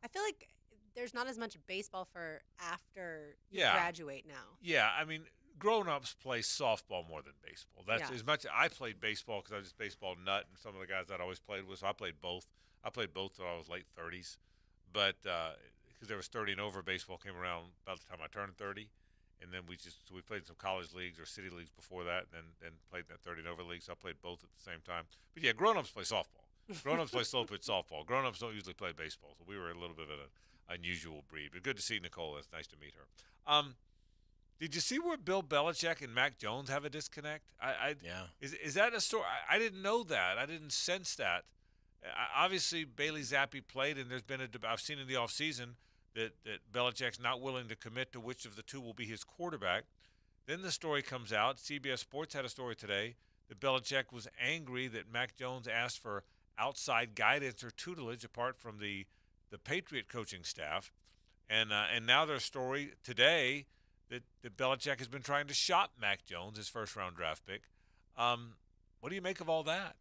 I feel like there's not as much baseball for after you Yeah. graduate now. Yeah, I mean, grown-ups play softball more than baseball. That's Yeah. as much. I played baseball because I was just baseball nut, and some of the guys that I always played with. So I played both. I played both till I was late 30s, but because there was 30 and over, baseball came around about the time I turned 30, and then we played some college leagues or city leagues before that, and then played in that 30 and over league. So I played both at the same time. But yeah, grown-ups play softball. Grown-ups play slow pitch softball. Grown-ups don't usually play baseball, so we were a little bit of an unusual breed. But good to see Nicole. It's nice to meet her. Did you see where Bill Belichick and Mac Jones have a disconnect? Yeah. Is that a story? I didn't know that. I didn't sense that. Obviously, Bailey Zappi played, and there's been I've seen in the offseason that Belichick's not willing to commit to which of the two will be his quarterback. Then the story comes out. CBS Sports had a story today that Belichick was angry that Mac Jones asked for outside guidance or tutelage apart from the Patriot coaching staff. And now there's a story today that Belichick has been trying to shop Mac Jones, his first-round draft pick. What do you make of all that?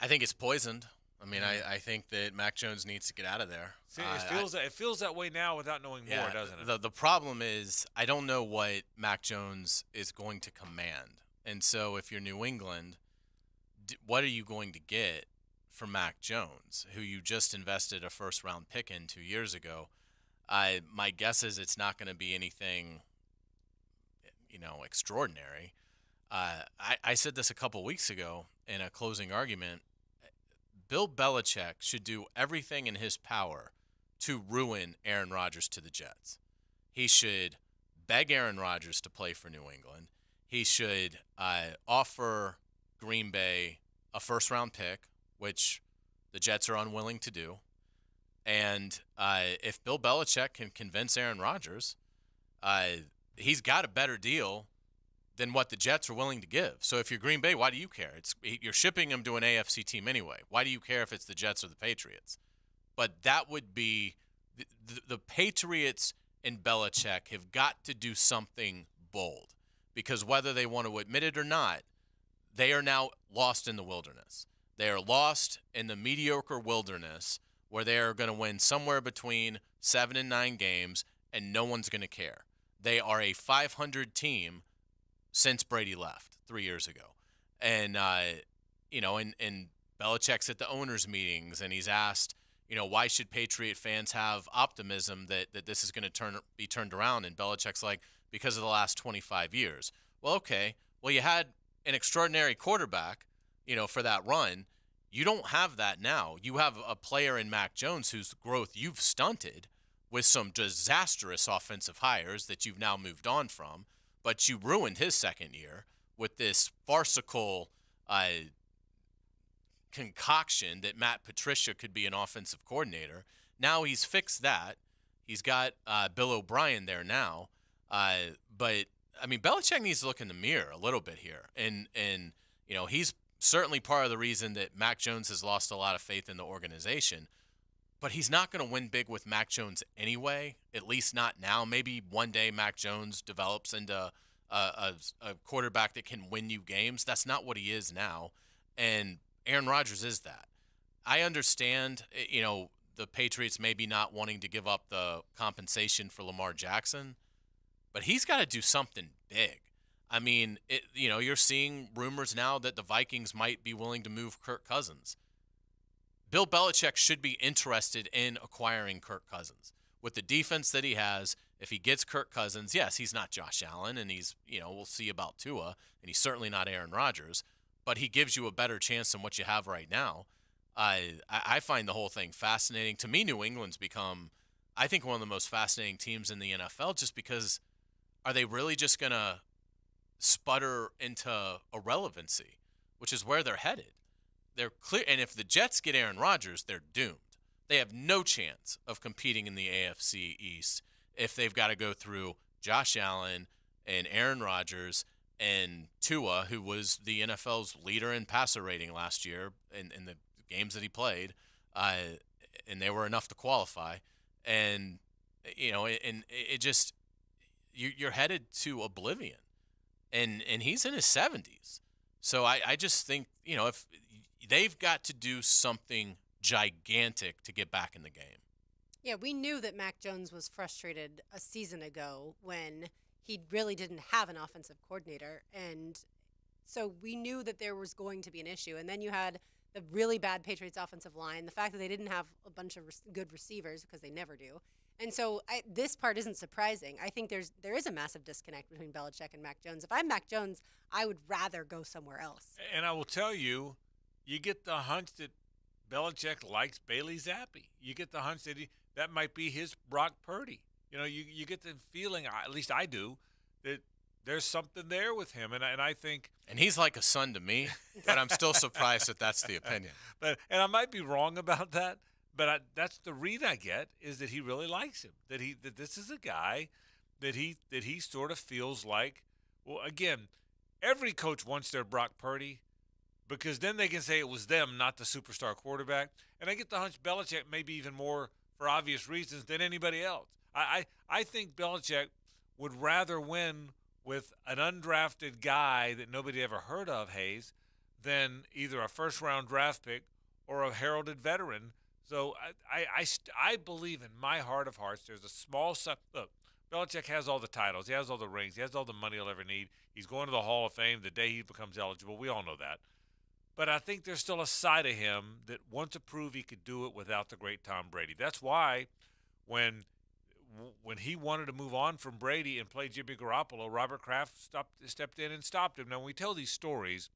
I think it's poisoned. I mean, I think that Mac Jones needs to get out of there. See, it feels that way now without knowing more, doesn't it? The problem is I don't know what Mac Jones is going to command. And so if you're New England, what are you going to get for Mac Jones, who you just invested a first-round pick in 2 years ago? My guess is it's not going to be anything, extraordinary. I said this a couple weeks ago in a closing argument. Bill Belichick should do everything in his power to ruin Aaron Rodgers to the Jets. He should beg Aaron Rodgers to play for New England. He should offer Green Bay a first-round pick, which the Jets are unwilling to do. And if Bill Belichick can convince Aaron Rodgers, he's got a better deal than what the Jets are willing to give. So if you're Green Bay, why do you care? You're shipping him to an AFC team anyway. Why do you care if it's the Jets or the Patriots? But that would be the Patriots and Belichick have got to do something bold, because whether they want to admit it or not, they are now lost in the wilderness. They are lost in the mediocre wilderness where they are going to win somewhere between 7 and 9 games, and no one's going to care. They are a 500 team since Brady left 3 years ago. And, and Belichick's at the owners' meetings, and he's asked, why should Patriot fans have optimism that this is going to be turned around? And Belichick's like, because of the last 25 years. Well, okay. Well, you had an extraordinary quarterback, for that run. You don't have that now. You have a player in Mac Jones whose growth you've stunted with some disastrous offensive hires that you've now moved on from, but you ruined his second year with this farcical concoction that Matt Patricia could be an offensive coordinator. Now he's fixed that. He's got Bill O'Brien there now. But, I mean, Belichick needs to look in the mirror a little bit here. And he's certainly part of the reason that Mac Jones has lost a lot of faith in the organization. But he's not going to win big with Mac Jones anyway, at least not now. Maybe one day Mac Jones develops into a quarterback that can win you games. That's not what he is now. And Aaron Rodgers is that. I understand, the Patriots maybe not wanting to give up the compensation for Lamar Jackson, but he's got to do something big. I mean, you're seeing rumors now that the Vikings might be willing to move Kirk Cousins. Bill Belichick should be interested in acquiring Kirk Cousins. With the defense that he has, if he gets Kirk Cousins, yes, he's not Josh Allen, and he's, we'll see about Tua, and he's certainly not Aaron Rodgers, but he gives you a better chance than what you have right now. I find the whole thing fascinating. To me, New England's become, I think, one of the most fascinating teams in the NFL, just because are they really just going to sputter into irrelevancy, which is where they're headed? They're clear, and if the Jets get Aaron Rodgers, they're doomed. They have no chance of competing in the AFC East if they've got to go through Josh Allen and Aaron Rodgers and Tua, who was the NFL's leader in passer rating last year in the games that he played, and they were enough to qualify. And and it just you're headed to oblivion, and he's in his 70s. So I just think if they've got to do something gigantic to get back in the game. Yeah, we knew that Mac Jones was frustrated a season ago when he really didn't have an offensive coordinator. And so we knew that there was going to be an issue. And then you had the really bad Patriots offensive line, the fact that they didn't have a bunch of good receivers, because they never do. And so this part isn't surprising. I think there is a massive disconnect between Belichick and Mac Jones. If I'm Mac Jones, I would rather go somewhere else. And I will tell you, you get the hunch that Belichick likes Bailey Zappi. You get the hunch that that might be his Brock Purdy. you get the feeling, at least I do, that there's something there with him, and I think. And he's like a son to me, but I'm still surprised that that's the opinion. And I might be wrong about that, but that's the read I get, is that he really likes him. That this is a guy that he sort of feels like. Well, again, every coach wants their Brock Purdy, because then they can say it was them, not the superstar quarterback. And I get the hunch Belichick maybe even more for obvious reasons than anybody else. I think Belichick would rather win with an undrafted guy that nobody ever heard of, Hayes, than either a first-round draft pick or a heralded veteran. So I believe in my heart of hearts there's a small – look, Belichick has all the titles. He has all the rings. He has all the money he'll ever need. He's going to the Hall of Fame the day he becomes eligible. We all know that. But I think there's still a side of him that wants to prove he could do it without the great Tom Brady. That's why when he wanted to move on from Brady and play Jimmy Garoppolo, Robert Kraft stepped in and stopped him. Now, when we tell these stories,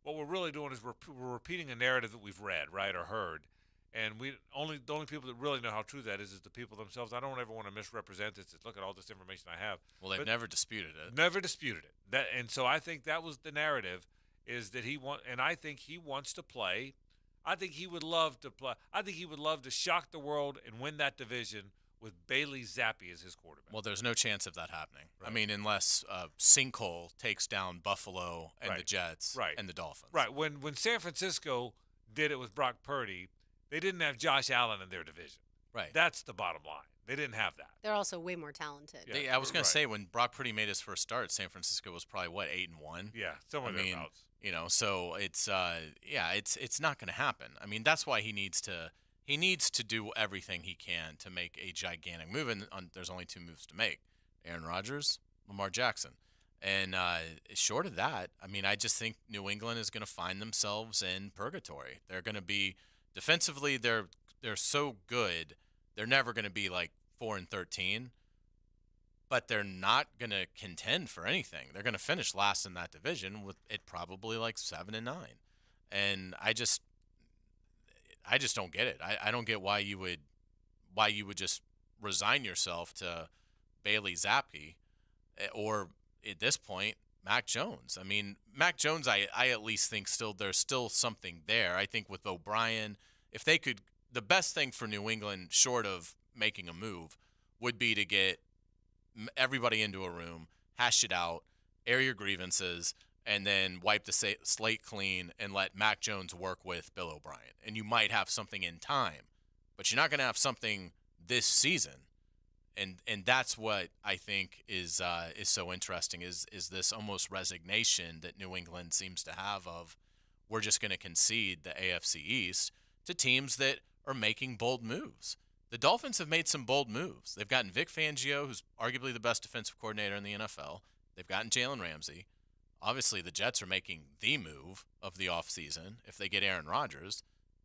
what we're really doing is we're repeating a narrative that we've read, right, or heard. And the only people that really know how true that is the people themselves. I don't ever want to misrepresent this. Look at all this information I have. Well, they've never disputed it. Never disputed it. And so I think that was the narrative, is that and I think he wants to play. I think he would love to play. I think he would love to shock the world and win that division with Bailey Zappi as his quarterback. Well, there's no chance of that happening. Right. I mean, unless Sinkhole takes down Buffalo and the Jets and the Dolphins. Right. When San Francisco did it with Brock Purdy, they didn't have Josh Allen in their division. Right. That's the bottom line. They didn't have that. They're also way more talented. I was going to say, when Brock Purdy made his first start, San Francisco was probably, 8-1? Yeah, somewhere thereabouts. So it's it's not going to happen. I mean, that's why he needs to do everything he can to make a gigantic move, and there's only two moves to make: Aaron Rodgers, Lamar Jackson. And short of that, I mean, I just think New England is going to find themselves in purgatory. They're going to be defensively, they're so good, they're never going to be like 4-13, but they're not going to contend for anything. They're going to finish last in that division with it probably like 7-9. And I just don't get it. I don't get why you would just resign yourself to Bailey Zappi, or at this point, Mac Jones. I mean, Mac Jones, I at least think there's still something there. I think with O'Brien, if they could, the best thing for New England, short of making a move, would be to get everybody into a room, hash it out, air your grievances, and then wipe the slate clean and let Mac Jones work with Bill O'Brien. And you might have something in time, but you're not going to have something this season. And that's what I think is so interesting is this almost resignation that New England seems to have of, we're just going to concede the AFC East to teams that are making bold moves. The Dolphins have made some bold moves. They've gotten Vic Fangio, who's arguably the best defensive coordinator in the NFL. They've gotten Jalen Ramsey. Obviously, the Jets are making the move of the offseason if they get Aaron Rodgers.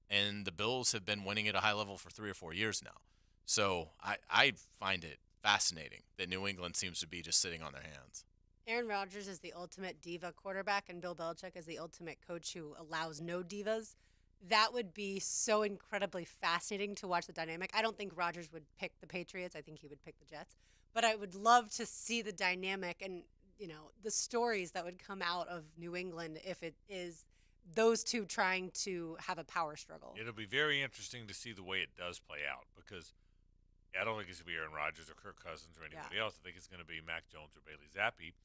And the Bills have been winning at a high level for 3 or 4 years now. So I find it fascinating that New England seems to be just sitting on their hands. Aaron Rodgers is the ultimate diva quarterback, and Bill Belichick is the ultimate coach who allows no divas. That would be so incredibly fascinating to watch the dynamic. I don't think Rodgers would pick the Patriots. I think he would pick the Jets. But I would love to see the dynamic and, the stories that would come out of New England if it is those two trying to have a power struggle. It'll be very interesting to see the way it does play out, because I don't think it's going to be Aaron Rodgers or Kirk Cousins or anybody else. I think it's going to be Mac Jones or Bailey Zappi.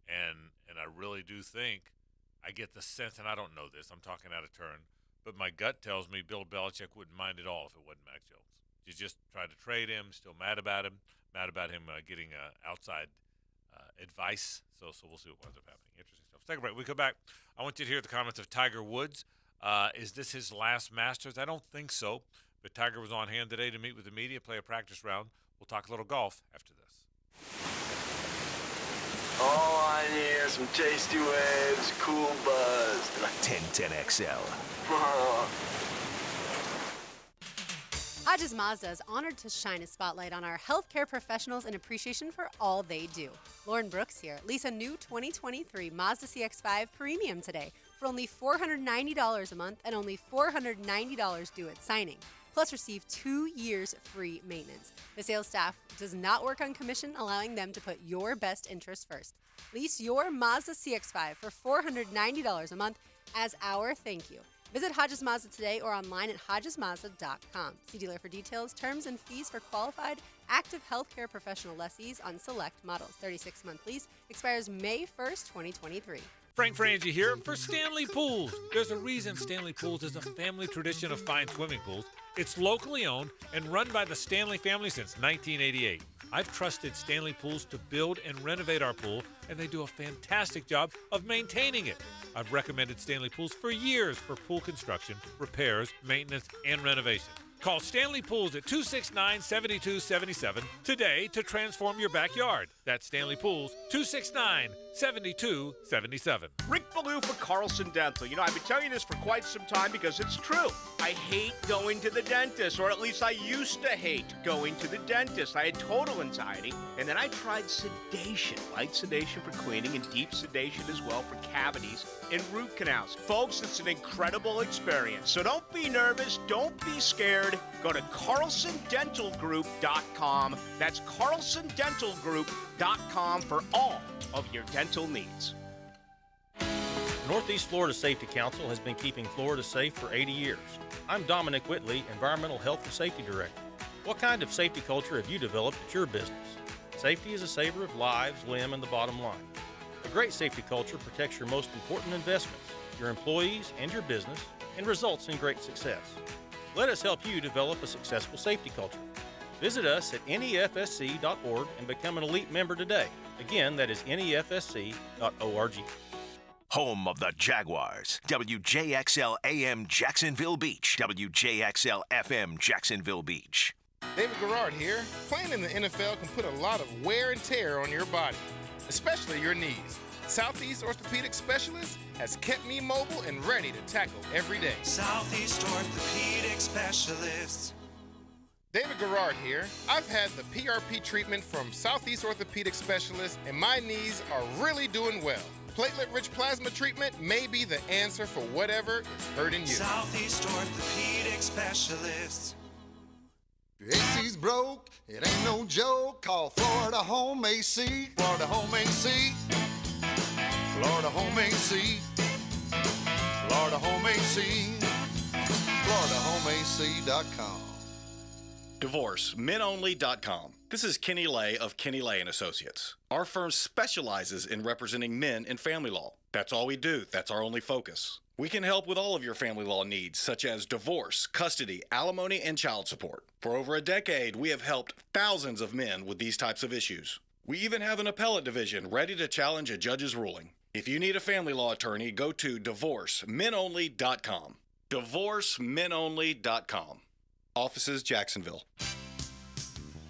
And I really do think, I get the sense, and I don't know this, I'm talking out of turn, but my gut tells me Bill Belichick wouldn't mind at all if it wasn't Mac Jones. You just tried to trade him, still mad about him getting outside advice. So we'll see what winds up happening. Interesting stuff. Let's take a break. We come back. I want you to hear the comments of Tiger Woods. Is this his last Masters? I don't think so. But Tiger was on hand today to meet with the media, play a practice round. We'll talk a little golf after this. All I need are some tasty waves, cool buzz. 1010XL. Hodges Mazda is honored to shine a spotlight on our healthcare professionals in appreciation for all they do. Lauren Brooks here. Lease a new 2023 Mazda CX-5 Premium today for only $490 a month and only $490 due at signing. plus receive 2 years free maintenance. The sales staff does not work on commission, allowing them to put your best interests first. Lease your Mazda CX-5 for $490 a month as our thank you. Visit Hodges Mazda today or online at hodgesmazda.com. See dealer for details, terms, and fees for qualified active healthcare professional lessees on select models. 36-month lease expires May 1st, 2023. Frank Frangie here for Stanley Pools. There's a reason Stanley Pools is a family tradition of fine swimming pools. It's locally owned and run by the Stanley family since 1988. I've trusted Stanley Pools to build and renovate our pool, and they do a fantastic job of maintaining it. I've recommended Stanley Pools for years for pool construction, repairs, maintenance, and renovation. Call Stanley Pools at 269-7277 today to transform your backyard. That's Stanley Pools, 269-7277. Rick Ballou for Carlson Dental. You know, I've been telling you this for quite some time because it's true. I hate going to the dentist, or at least I used to hate going to the dentist. I had total anxiety, and then I tried sedation, light sedation for cleaning and deep sedation as well for cavities and root canals. Folks, it's an incredible experience. So don't be nervous, don't be scared. Go to CarlsonDentalGroup.com. That's CarlsonDentalGroup.com for all of your dental needs. Northeast Florida Safety Council has been keeping Florida safe for 80 years. I'm Dominic Whitley, Environmental Health and Safety Director. What kind of safety culture have you developed at your business? Safety is a saver of lives, limb, and the bottom line. A great safety culture protects your most important investments, your employees and your business, and results in great success. Let us help you develop a successful safety culture. Visit us at nefsc.org and become an elite member today. Again, that is nefsc.org. Home of the Jaguars. WJXL AM Jacksonville Beach. WJXL FM Jacksonville Beach. David Garrard here. Playing in the NFL can put a lot of wear and tear on your body, especially your knees. Southeast Orthopedic Specialist has kept me mobile and ready to tackle every day. Southeast Orthopedic Specialists. David Garrard here. I've had the PRP treatment from Southeast Orthopedic Specialist, and my knees are really doing well. Platelet-rich plasma treatment may be the answer for whatever is hurting you. Southeast Orthopedic Specialists. Your AC's broke, it ain't no joke. Call Florida Home AC. Florida Home AC. Florida Home AC. Florida Home AC. FloridaHomeAC.com. DivorceMenOnly.com. This is Kenny Lay of Kenny Lay & Associates. Our firm specializes in representing men in family law. That's all we do. That's our only focus. We can help with all of your family law needs, such as divorce, custody, alimony, and child support. For over a decade, we have helped thousands of men with these types of issues. We even have an appellate division ready to challenge a judge's ruling. If you need a family law attorney, go to DivorceMenOnly.com. DivorceMenOnly.com. Offices, Jacksonville.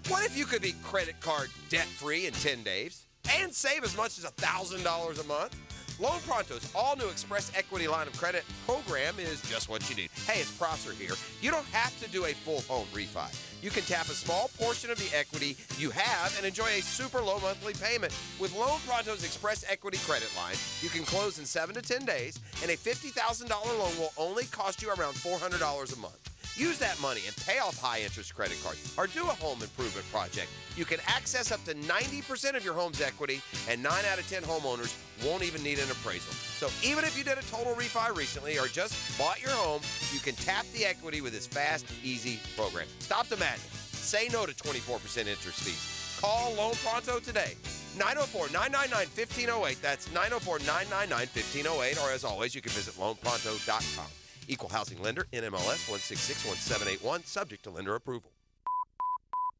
What if you could be credit card debt-free in 10 days and save as much as $1,000 a month? Loan Pronto's all-new Express Equity Line of Credit program is just what you need. Hey, it's Prosser here. You don't have to do a full home refi. You can tap a small portion of the equity you have and enjoy a super low monthly payment. With Loan Pronto's Express Equity Credit Line, you can close in 7 to 10 days, and a $50,000 loan will only cost you around $400 a month. Use that money and pay off high-interest credit cards or do a home improvement project. You can access up to 90% of your home's equity, and 9 out of 10 homeowners won't even need an appraisal. So even if you did a total refi recently or just bought your home, you can tap the equity with this fast, easy program. Stop the madness. Say no to 24% interest fees. Call Loan Pronto today. 904-999-1508. That's 904-999-1508. Or as always, you can visit loanpronto.com. Equal housing lender, NMLS 1661781, subject to lender approval.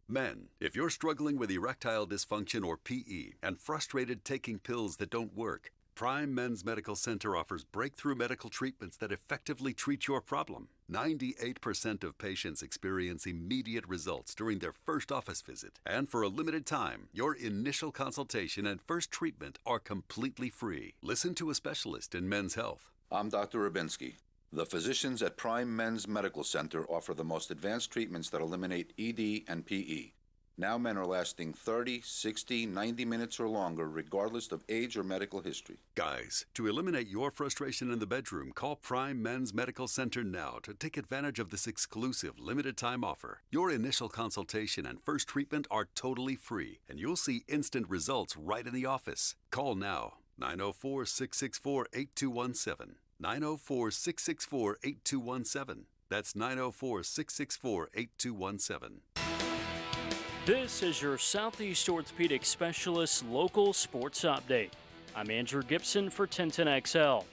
Men, if you're struggling with erectile dysfunction or PE and frustrated taking pills that don't work, Prime Men's Medical Center offers breakthrough medical treatments that effectively treat your problem. 98% of patients experience immediate results during their first office visit. And for a limited time, your initial consultation and first treatment are completely free. Listen to a specialist in men's health. I'm Dr. Rubinsky. The physicians at Prime Men's Medical Center offer the most advanced treatments that eliminate ED and PE. Now men are lasting 30, 60, 90 minutes or longer, regardless of age or medical history. Guys, to eliminate your frustration in the bedroom, call Prime Men's Medical Center now to take advantage of this exclusive limited-time offer. Your initial consultation and first treatment are totally free, and you'll see instant results right in the office. Call now, 904-664-8217. 904-664-8217. That's 904-664-8217. This is your Southeast Orthopedic Specialist local sports update. I'm Andrew Gibson for 1010XL.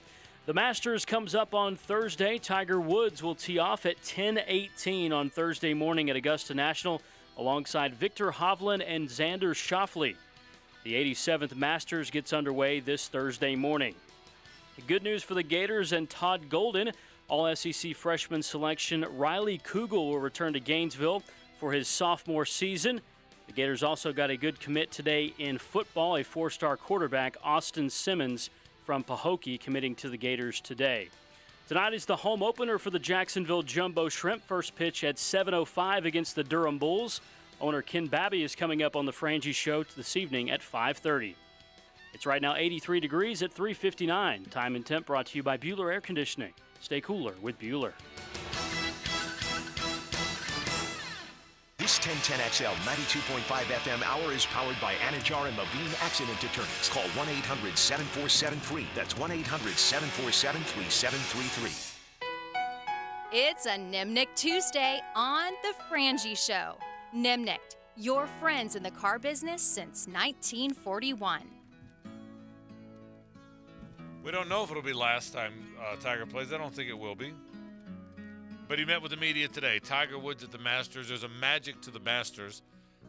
The Masters comes up on Thursday. Tiger Woods will tee off at 10:18 on Thursday morning at Augusta National alongside Victor Hovland and Xander Schauffele. The 87th Masters gets underway this Thursday morning. Good news for the Gators and Todd Golden. All-SEC freshman selection Riley Kugel will return to Gainesville for his sophomore season. The Gators also got a good commit today in football, a four-star quarterback, Austin Simmons from Pahokee, committing to the Gators today. Tonight is the home opener for the Jacksonville Jumbo Shrimp. First pitch at 7:05 against the Durham Bulls. Owner Ken Babby is coming up on the Frangie Show this evening at 5:30. It's right now 83 degrees at 3:59. Time and temp brought to you by Bueller Air Conditioning. Stay cooler with Bueller. This 1010XL 92.5 FM hour is powered by Anajar and Levine Accident Attorneys. Call 1-800-747-FREE. That's 1-800-747-3733. It's a Nimnick Tuesday on The Frangie Show. Nimnick, your friends in the car business since 1941. We don't know if it'll be last time Tiger plays. I don't think it will be. But he met with the media today. Tiger Woods at the Masters. There's a magic to the Masters,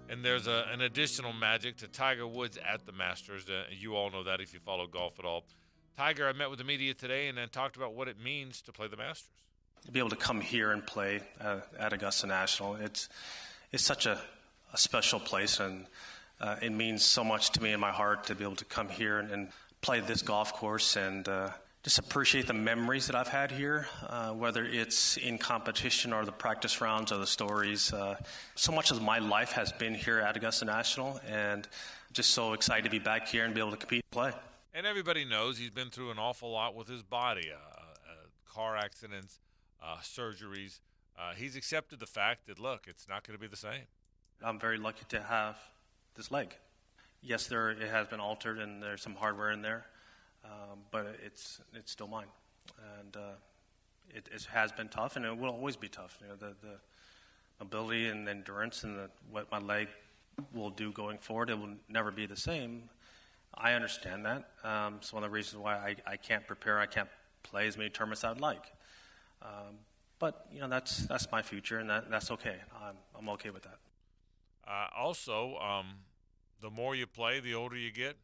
and there's an additional magic to Tiger Woods at the Masters. You all know that if you follow golf at all. Tiger, I met with the media today and then talked about what it means to play the Masters. To be able to come here and play at Augusta National, it's such a special place, and it means so much to me in my heart to be able to come here and play this golf course and just appreciate the memories that I've had here, whether it's in competition or the practice rounds or the stories. So much of my life has been here at Augusta National, and just so excited to be back here and be able to compete and play. And everybody knows he's been through an awful lot with his body, car accidents, surgeries. He's accepted the fact that, look, it's not going to be the same. I'm very lucky to have this leg. Yes, it has been altered, and there's some hardware in there. But it's still mine, and it has been tough, and it will always be tough. You know, the ability and endurance and what my leg will do going forward, it will never be the same. I understand that. It's one of the reasons why I can't prepare, I can't play as many tournaments I'd like. But you know, that's my future, and that's okay. I'm okay with that. Also, the more you play, the older you get.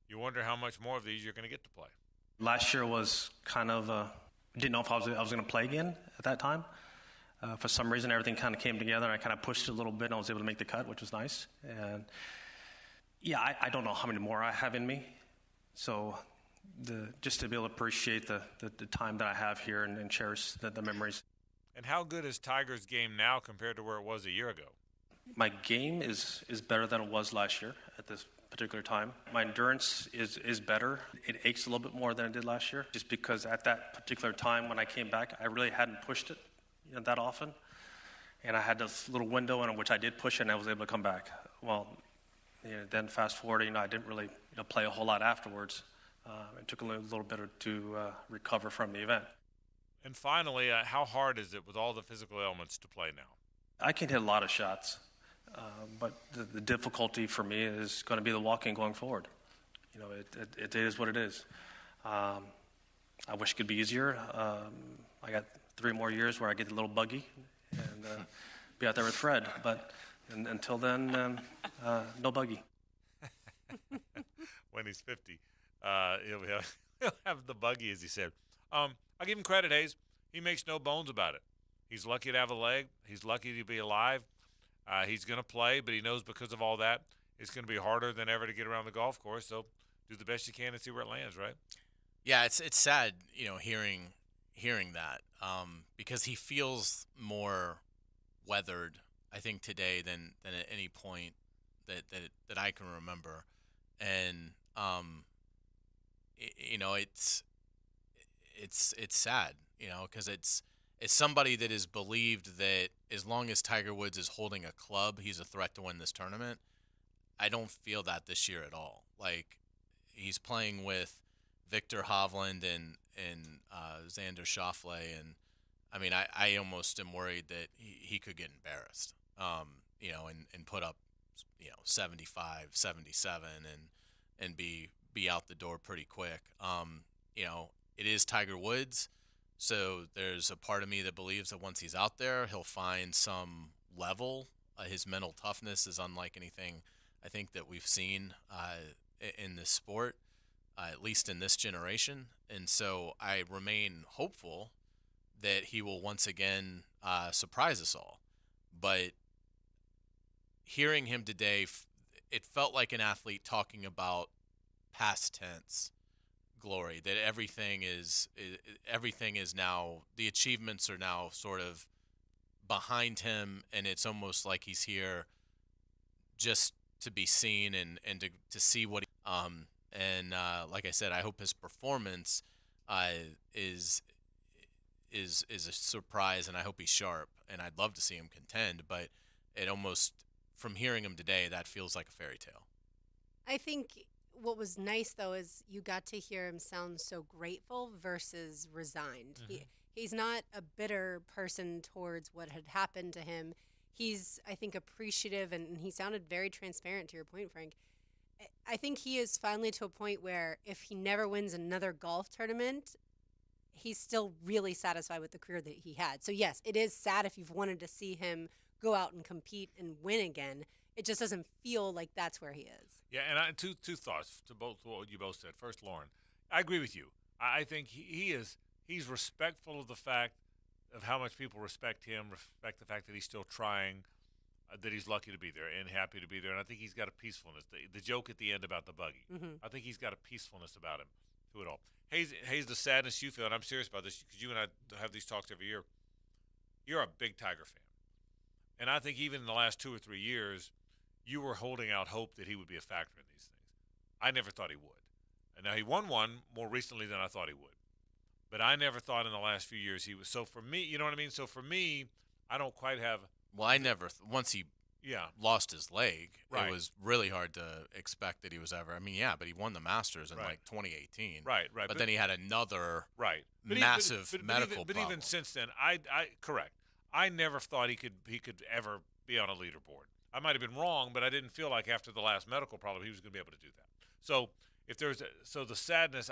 You wonder how much more of these you're going to get to play. Last year was kind of didn't know if I was going to play again at that time. For some reason, everything kind of came together, and I kind of pushed it a little bit, and I was able to make the cut, which was nice. And yeah, I don't know how many more I have in me. So just to be able to appreciate the time that I have here and cherish the memories. And how good is Tiger's game now compared to where it was a year ago? My game is better than it was last year at this particular time. My endurance is better. It aches a little bit more than it did last year, just because at that particular time when I came back, I really hadn't pushed it that often. And I had this little window in which I did push it, and I was able to come back. Well, then fast forward, I didn't really play a whole lot afterwards. It took a little bit to recover from the event. And finally, how hard is it with all the physical ailments to play now? I can hit a lot of shots. But the difficulty for me is going to be the walking going forward. It is what it is. I wish it could be easier. I got 3 more years where I get a little buggy and be out there with Fred. But until then, no buggy. When he's 50, he'll have the buggy, as he said. I'll give him credit, Hayes. He makes no bones about it. He's lucky to have a leg. He's lucky to be alive. He's going to play, but he knows because of all that, it's going to be harder than ever to get around the golf course. So do the best you can and see where it lands, right? Yeah, it's sad, hearing that because he feels more weathered I think, today than at any point that I can remember. And it's sad, because it's somebody that is believed that as long as Tiger Woods is holding a club, he's a threat to win this tournament. I don't feel that this year at all. Like, he's playing with Victor Hovland and Xander Schauffele, and I mean, I almost am worried that he could get embarrassed, and put up, 75, 77, and be out the door pretty quick. It is Tiger Woods, so there's a part of me that believes that once he's out there, he'll find some level. His mental toughness is unlike anything I think that we've seen in this sport, at least in this generation. And so I remain hopeful that he will once again surprise us all. But hearing him today, it felt like an athlete talking about past tense glory, that everything is now, the achievements are now sort of behind him, and it's almost like he's here just to be seen and to see what like I said, I hope his performance is a surprise, and I hope he's sharp, and I'd love to see him contend, but it almost, from hearing him today, that feels like a fairy tale. I think what was nice, though, is you got to hear him sound so grateful versus resigned. Mm-hmm. He's not a bitter person towards what had happened to him. He's, I think, appreciative, and he sounded very transparent, to your point, Frank. I think he is finally to a point where if he never wins another golf tournament, he's still really satisfied with the career that he had. So, yes, it is sad if you've wanted to see him go out and compete and win again. It just doesn't feel like that's where he is. Yeah, and two thoughts to both what you both said. First, Lauren, I agree with you. I think he's respectful of the fact of how much people respect him, respect the fact that he's still trying, that he's lucky to be there and happy to be there. And I think he's got a peacefulness. The joke at the end about the buggy, I think he's got a peacefulness about him to it all. Hayes, the sadness you feel, and I'm serious about this because you and I have these talks every year. You're a big Tiger fan. And I think even in the last 2 or 3 years, you were holding out hope that he would be a factor in these things. I never thought he would. And now he won one more recently than I thought he would. But I never thought in the last few years he was. So for me, you know what I mean? So for me, I don't quite have. Well, I never, once he lost his leg, Right. it was really hard to expect that he was ever. I mean, yeah, but he won the Masters in like 2018. Right. But then he had another But massive but medical But problem. even since then, I correct. I never thought he could ever be on a leaderboard. I might have been wrong, but I didn't feel like after the last medical problem he was going to be able to do that. So if there's the sadness,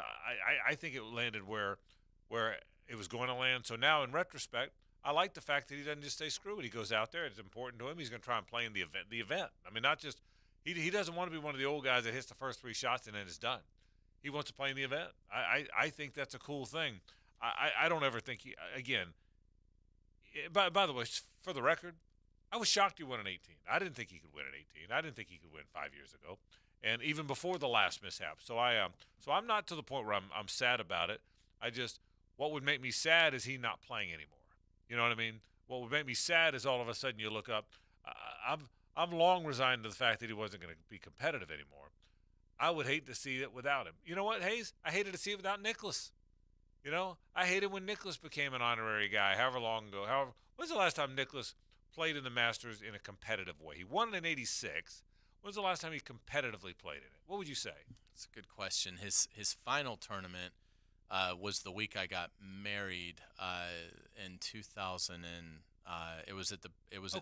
I think it landed where it was going to land. So now in retrospect, I like the fact that he doesn't just say screw it. He goes out there. It's important to him. He's going to try and play in the event. I mean, not just he doesn't want to be one of the old guys that hits the first 3 shots and then it's done. He wants to play in the event. I think that's a cool thing. I don't ever think he again. By the way, for the record, I was shocked he won an 18. I didn't think he could win an 18. I didn't think he could win 5 years ago, and even before the last mishap. So I'm not to the point where I'm sad about it. What would make me sad is he not playing anymore. You know what I mean? What would make me sad is all of a sudden you look up. I'm long resigned to the fact that he wasn't going to be competitive anymore. I would hate to see it without him. You know what, Hayes? I hated to see it without Nicklaus. You know, I hated when Nicklaus became an honorary guy, however long ago. When's the last time Nicklaus played in the Masters in a competitive way? He won it in '86. When's the last time he competitively played in it? What would you say? That's a good question. His final tournament was the week I got married in 2000, and it was at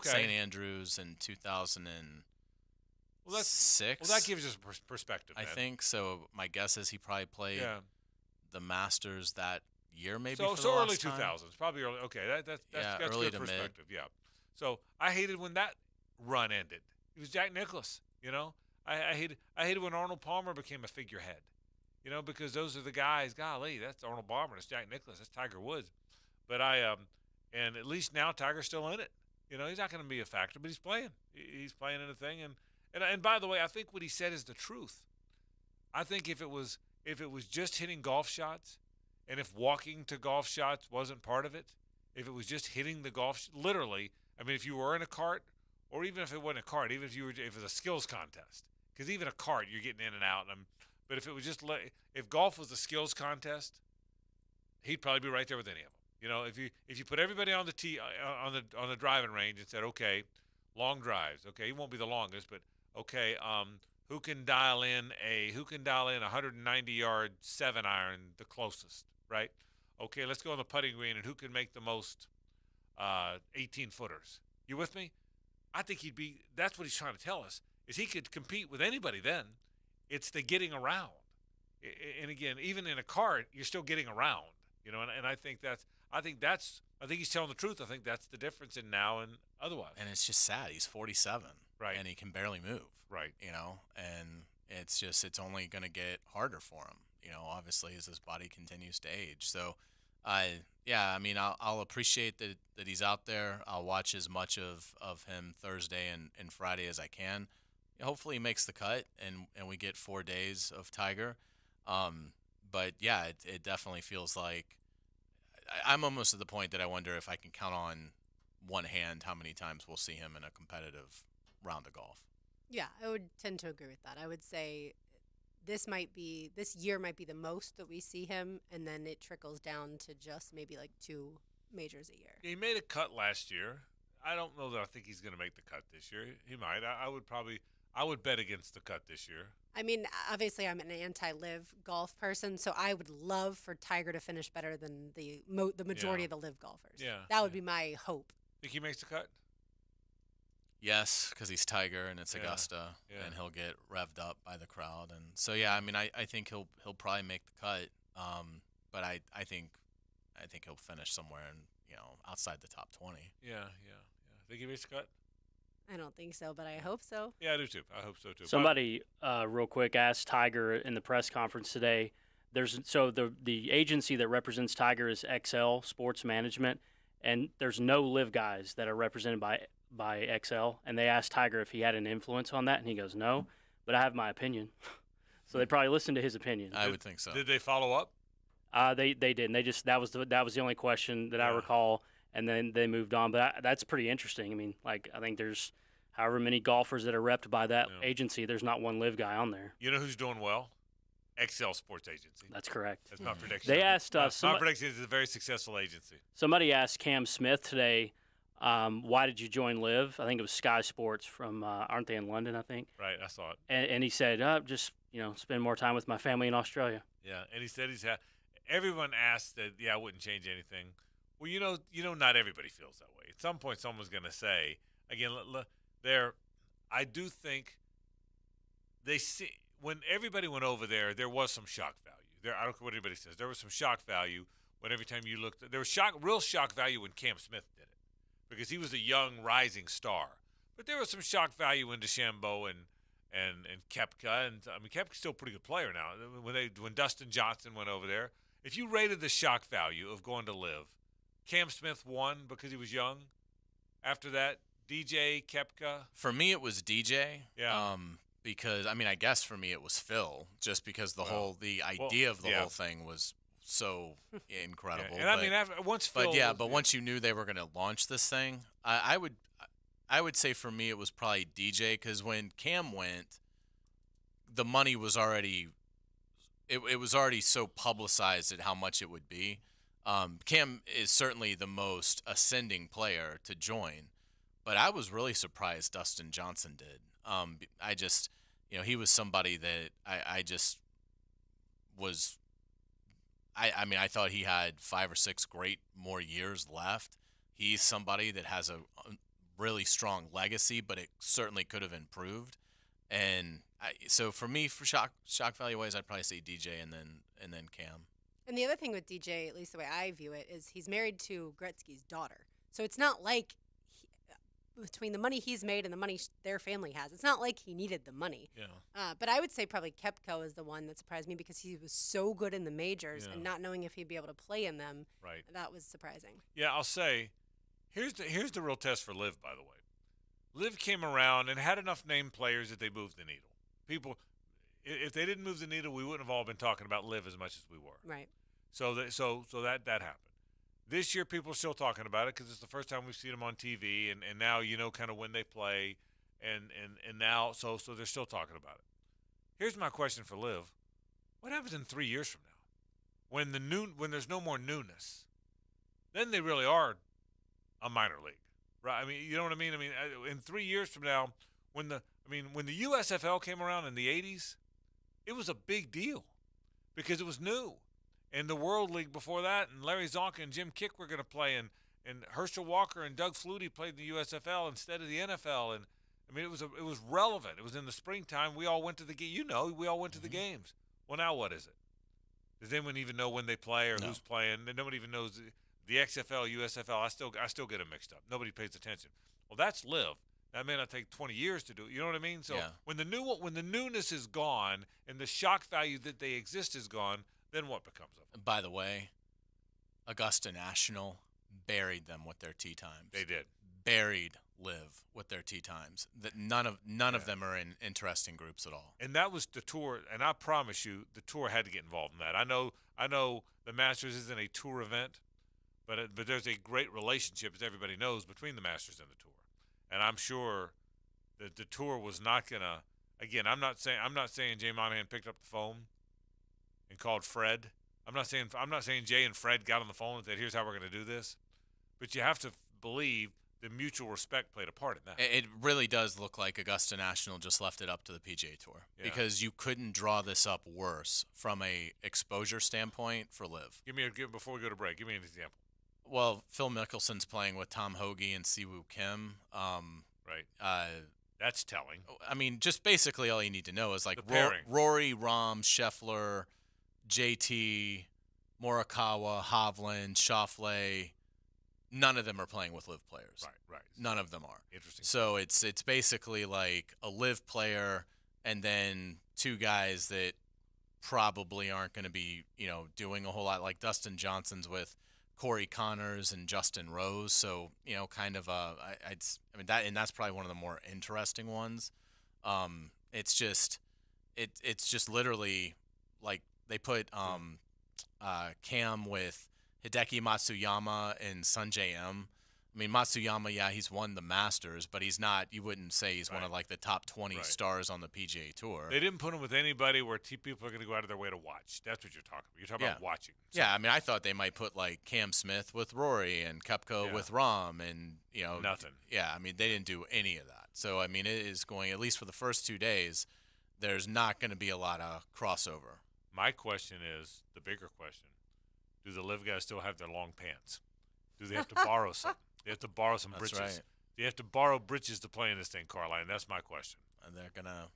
St. Andrews in 2006. Well, that gives us perspective. I think so. My guess is he probably played the Masters that year, maybe. So for the early last time. 2000s, probably early. Okay, that's early good to perspective. mid. Yeah. So I hated when that run ended. It was Jack Nicklaus. You know, I hated when Arnold Palmer became a figurehead. You know, because those are the guys. Golly, that's Arnold Palmer. That's Jack Nicklaus. That's Tiger Woods. But and at least now Tiger's still in it. You know, he's not going to be a factor, but he's playing. He's playing in a thing. And by the way, I think what he said is the truth. I think if it was just hitting golf shots, and if walking to golf shots wasn't part of it, if it was just hitting the golf, literally, I mean, if you were in a cart or even if it wasn't a cart, even if it was a skills contest, because even a cart you're getting in and out. But if it was just if golf was a skills contest, he'd probably be right there with any of them. You know, if you put everybody on the tee on the driving range and said, okay, long drives. Okay, he won't be the longest, but okay, who can dial in a 190-yard 7-iron the closest, right? Okay, let's go on the putting green, and who can make the most 18-footers? You with me? I think that's what he's trying to tell us, is he could compete with anybody then. It's the getting around. And again, even in a cart, you're still getting around, you know, and I think he's telling the truth. I think that's the difference in now and otherwise. And it's just sad. He's 47. Right. And he can barely move. Right. You know, and it's only going to get harder for him, you know, obviously, as his body continues to age. So, yeah, I mean, I'll appreciate that he's out there. I'll watch as much of him Thursday and Friday as I can. Hopefully he makes the cut and we get 4 days of Tiger. But, yeah, it definitely feels like I'm almost at the point that I wonder if I can count on one hand how many times we'll see him in a competitive round of golf. Yeah, I would tend to agree with that. I would say this year might be the most that we see him, and then it trickles down to just maybe like 2 majors a year. He made a cut last year. I don't know that I think he's going to make the cut this year. He might. I would bet against the cut this year. I mean, obviously, I'm an anti-live golf person, so I would love for Tiger to finish better than the majority of the live golfers. Yeah, that would be my hope. Think he makes the cut? Yes, because he's Tiger and it's Augusta, and he'll get revved up by the crowd, and so yeah, I mean, I think he'll probably make the cut, but I think he'll finish somewhere outside the top 20. Yeah. Think he makes the cut? I don't think so, but I hope so. Yeah, I do too. I hope so too. Somebody real quick asked Tiger in the press conference today. The agency that represents Tiger is XL Sports Management, and there's no live guys that are represented by XL. And they asked Tiger if he had an influence on that, and he goes, no, but I have my opinion. So they probably listened to his opinion. I would think so. Did they follow up? They didn't. They just that was the only question that I recall, and then they moved on. But that's pretty interesting. I mean, like, I think there's however many golfers that are repped by that agency. There's not one live guy on there. You know who's doing well? XL Sports Agency. That's correct. That's my prediction. They asked my prediction is a very successful agency. Somebody asked Cam Smith today, why did you join Live? I think it was Sky Sports from, aren't they in London, I think? Right, I saw it. And he said, just, spend more time with my family in Australia. Yeah, and he said everyone asked that, I wouldn't change anything. Well, not everybody feels that way. At some point, someone's going to say, again, I do think they see, when everybody went over there was some shock value. I don't care what anybody says. There was some shock value when every time you looked. There was real shock value when Cam Smith did it because he was a young, rising star. But there was some shock value in DeChambeau and Koepka. And, I mean, Koepka's still a pretty good player now. When Dustin Johnson went over there, if you rated the shock value of going to Live, Cam Smith won because he was young. After that, DJ, Koepka. For me, it was DJ. Yeah. Because, I mean, I guess for me it was Phil, just because the idea of the whole thing was so incredible. Yeah. And once Phil. But once you knew they were going to launch this thing, I would say for me it was probably DJ, because when Cam went, the money was already. It was already so publicized at how much it would be. Cam is certainly the most ascending player to join, but I was really surprised Dustin Johnson did. I just, he was somebody that I just was. I mean, I thought he had 5 or 6 great more years left. He's somebody that has a really strong legacy, but it certainly could have improved. And so for me, for shock value wise, I'd probably say DJ and then Cam. And the other thing with DJ, at least the way I view it, is he's married to Gretzky's daughter. So it's not like between the money he's made and the money their family has, it's not like he needed the money. Yeah. But I would say probably Koepka is the one that surprised me because he was so good in the majors and not knowing if he'd be able to play in them. Right. That was surprising. Yeah, I'll say, here's the real test for Liv, by the way. Liv came around and had enough named players that they moved the needle. People, if they didn't move the needle, we wouldn't have all been talking about Liv as much as we were. Right. So that happened. This year, people are still talking about it because it's the first time we've seen them on TV, and now you know kind of when they play, and now so they're still talking about it. Here's my question for Liv: what happens in 3 years from now, when there's no more newness? Then they really are a minor league, right? I mean, you know what I mean? I mean, in 3 years from now, when the USFL came around in the '80s, it was a big deal because it was new. And the World League before that, and Larry Zonka and Jim Kick were going to play, and Herschel Walker and Doug Flutie played in the USFL instead of the NFL. And I mean, it was relevant. It was in the springtime. We all went to the we all went to the games. Well, now what is it? Does anyone even know when they play or who's playing? Nobody even knows the XFL, USFL. I still get them mixed up. Nobody pays attention. Well, that's Liv. That may not take 20 years to do. You know what I mean? So when the newness is gone and the shock value that they exist is gone, then what becomes of it? By the way, Augusta National buried them with their tee times. They did. Buried Liv with their tee times. That none of them are in interesting groups at all. And that was the tour, and I promise you, the tour had to get involved in that. I know the Masters isn't a tour event, but there's a great relationship, as everybody knows, between the Masters and the tour. And I'm sure that the tour was not gonna. Again, I'm not saying Jay Monahan picked up the phone and called Fred. I'm not saying Jay and Fred got on the phone and said, "Here's how we're going to do this." But you have to believe the mutual respect played a part in that. It really does look like Augusta National just left it up to the PGA Tour because you couldn't draw this up worse from a exposure standpoint for Liv. Before we go to break, give me an example. Well, Phil Mickelson's playing with Tom Hoagie and Siwoo Kim. Right. That's telling. I mean, just basically all you need to know is like pairing. Rory, Rahm, Scheffler, JT, Morikawa, Hovland, Schauffele. None of them are playing with Liv players. Right. None of them are. Interesting. So it's basically like a Liv player and then two guys that probably aren't going to be, doing a whole lot. Like Dustin Johnson's with Corey Connors and Justin Rose. So, kind of that's probably one of the more interesting ones. It's just literally like they put Cam with Hideki Matsuyama and Sanjay M. I mean, Matsuyama, he's won the Masters, but he's not. You wouldn't say he's one of like the top 20 stars on the PGA Tour. They didn't put him with anybody where people are going to go out of their way to watch. That's what you're talking about. You're talking about watching. So. Yeah, I mean, I thought they might put like Cam Smith with Rory and Koepka with Rahm, and nothing. Yeah, I mean, they didn't do any of that. So I mean, it is going, at least for the first 2 days, there's not going to be a lot of crossover. My question is the bigger question: do the Liv guys still have their long pants? Do they have to borrow some? They have to borrow some britches. Right. They have to borrow britches to play in this thing, Carline. That's my question. And they're gonna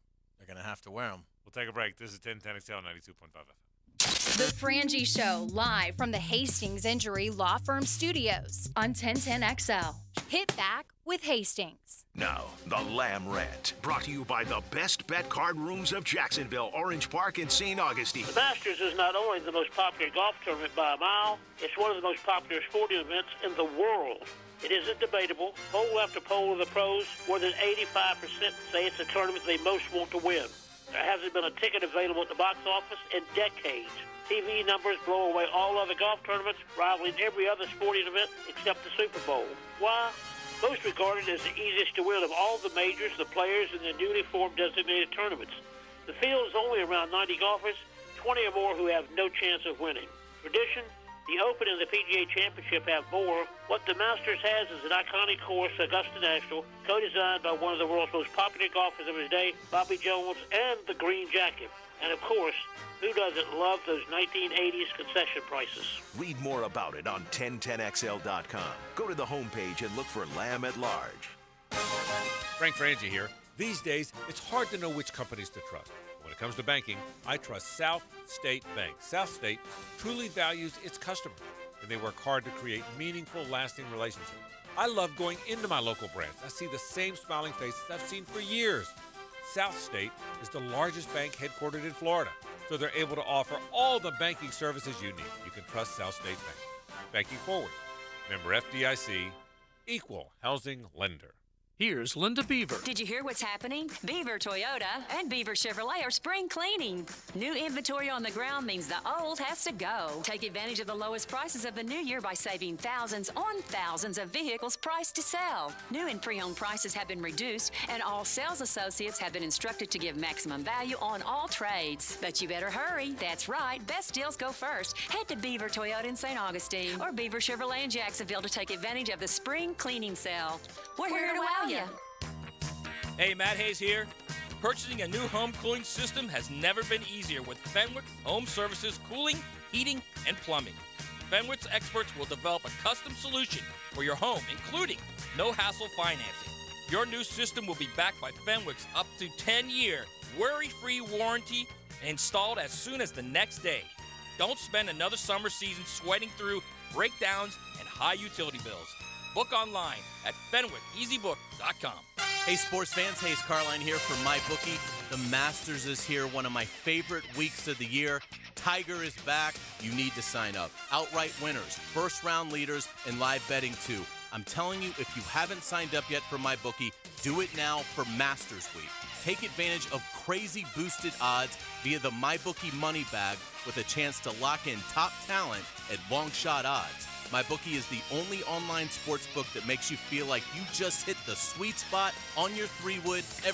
have to wear them. We'll take a break. This is 1010XL 92.5 FM. The Frangie Show, live from the Hastings Injury Law Firm Studios on 1010XL. Hit back with Hastings. Now, the Lamb Rant, brought to you by the best bet card rooms of Jacksonville, Orange Park, and St. Augustine. The Masters is not only the most popular golf tournament by a mile, it's one of the most popular sporting events in the world. It isn't debatable. Poll after poll of the pros, more than 85% say it's the tournament they most want to win. There hasn't been a ticket available at the box office in decades. TV numbers blow away all other golf tournaments, rivaling every other sporting event except the Super Bowl. Why? Most regarded as the easiest to win of all the majors, the players, and the newly formed designated tournaments. The field is only around 90 golfers, 20 or more who have no chance of winning. Tradition? The Open and the PGA Championship have more. What the Masters has is an iconic course, Augusta National, co-designed by one of the world's most popular golfers of his day, Bobby Jones, and the Green Jacket. And of course, who doesn't love those 1980s concession prices? Read more about it on 1010XL.com. Go to the homepage and look for Lamb at Large. Frank Frangie here. These days, it's hard to know which companies to trust. When it comes to banking, I trust South State Bank. South State truly values its customers, and they work hard to create meaningful, lasting relationships. I love going into my local branch. I see the same smiling faces I've seen for years. South State is the largest bank headquartered in Florida, so they're able to offer all the banking services you need. You can trust South State Bank. Banking forward. Member FDIC, equal housing lender. Here's Linda Beaver. Did you hear what's happening? Beaver Toyota and Beaver Chevrolet are spring cleaning. New inventory on the ground means the old has to go. Take advantage of the lowest prices of the new year by saving thousands on thousands of vehicles priced to sell. New and pre-owned prices have been reduced, and all sales associates have been instructed to give maximum value on all trades. But you better hurry. That's right. Best deals go first. Head to Beaver Toyota in St. Augustine or Beaver Chevrolet in Jacksonville to take advantage of the spring cleaning sale. We're here to wow you. Hey, Matt Hayes here. Purchasing a new home cooling system has never been easier with Fenwick Home Services Cooling, Heating, and Plumbing. Fenwick's experts will develop a custom solution for your home, including no-hassle financing. Your new system will be backed by Fenwick's up to 10-year worry-free warranty and installed as soon as the next day. Don't spend another summer season sweating through breakdowns and high utility bills. Book online at FenwickEasyBook.com. Hey, sports fans, Hayes Carline here for MyBookie. The Masters is here, one of my favorite weeks of the year. Tiger is back. You need to sign up. Outright winners, first-round leaders, and live betting, too. I'm telling you, if you haven't signed up yet for MyBookie, do it now for Masters Week. Take advantage of crazy boosted odds via the MyBookie Money Bag with a chance to lock in top talent at long shot odds. MyBookie is the only online sports book that makes you feel like you just hit the sweet spot on your 3-wood every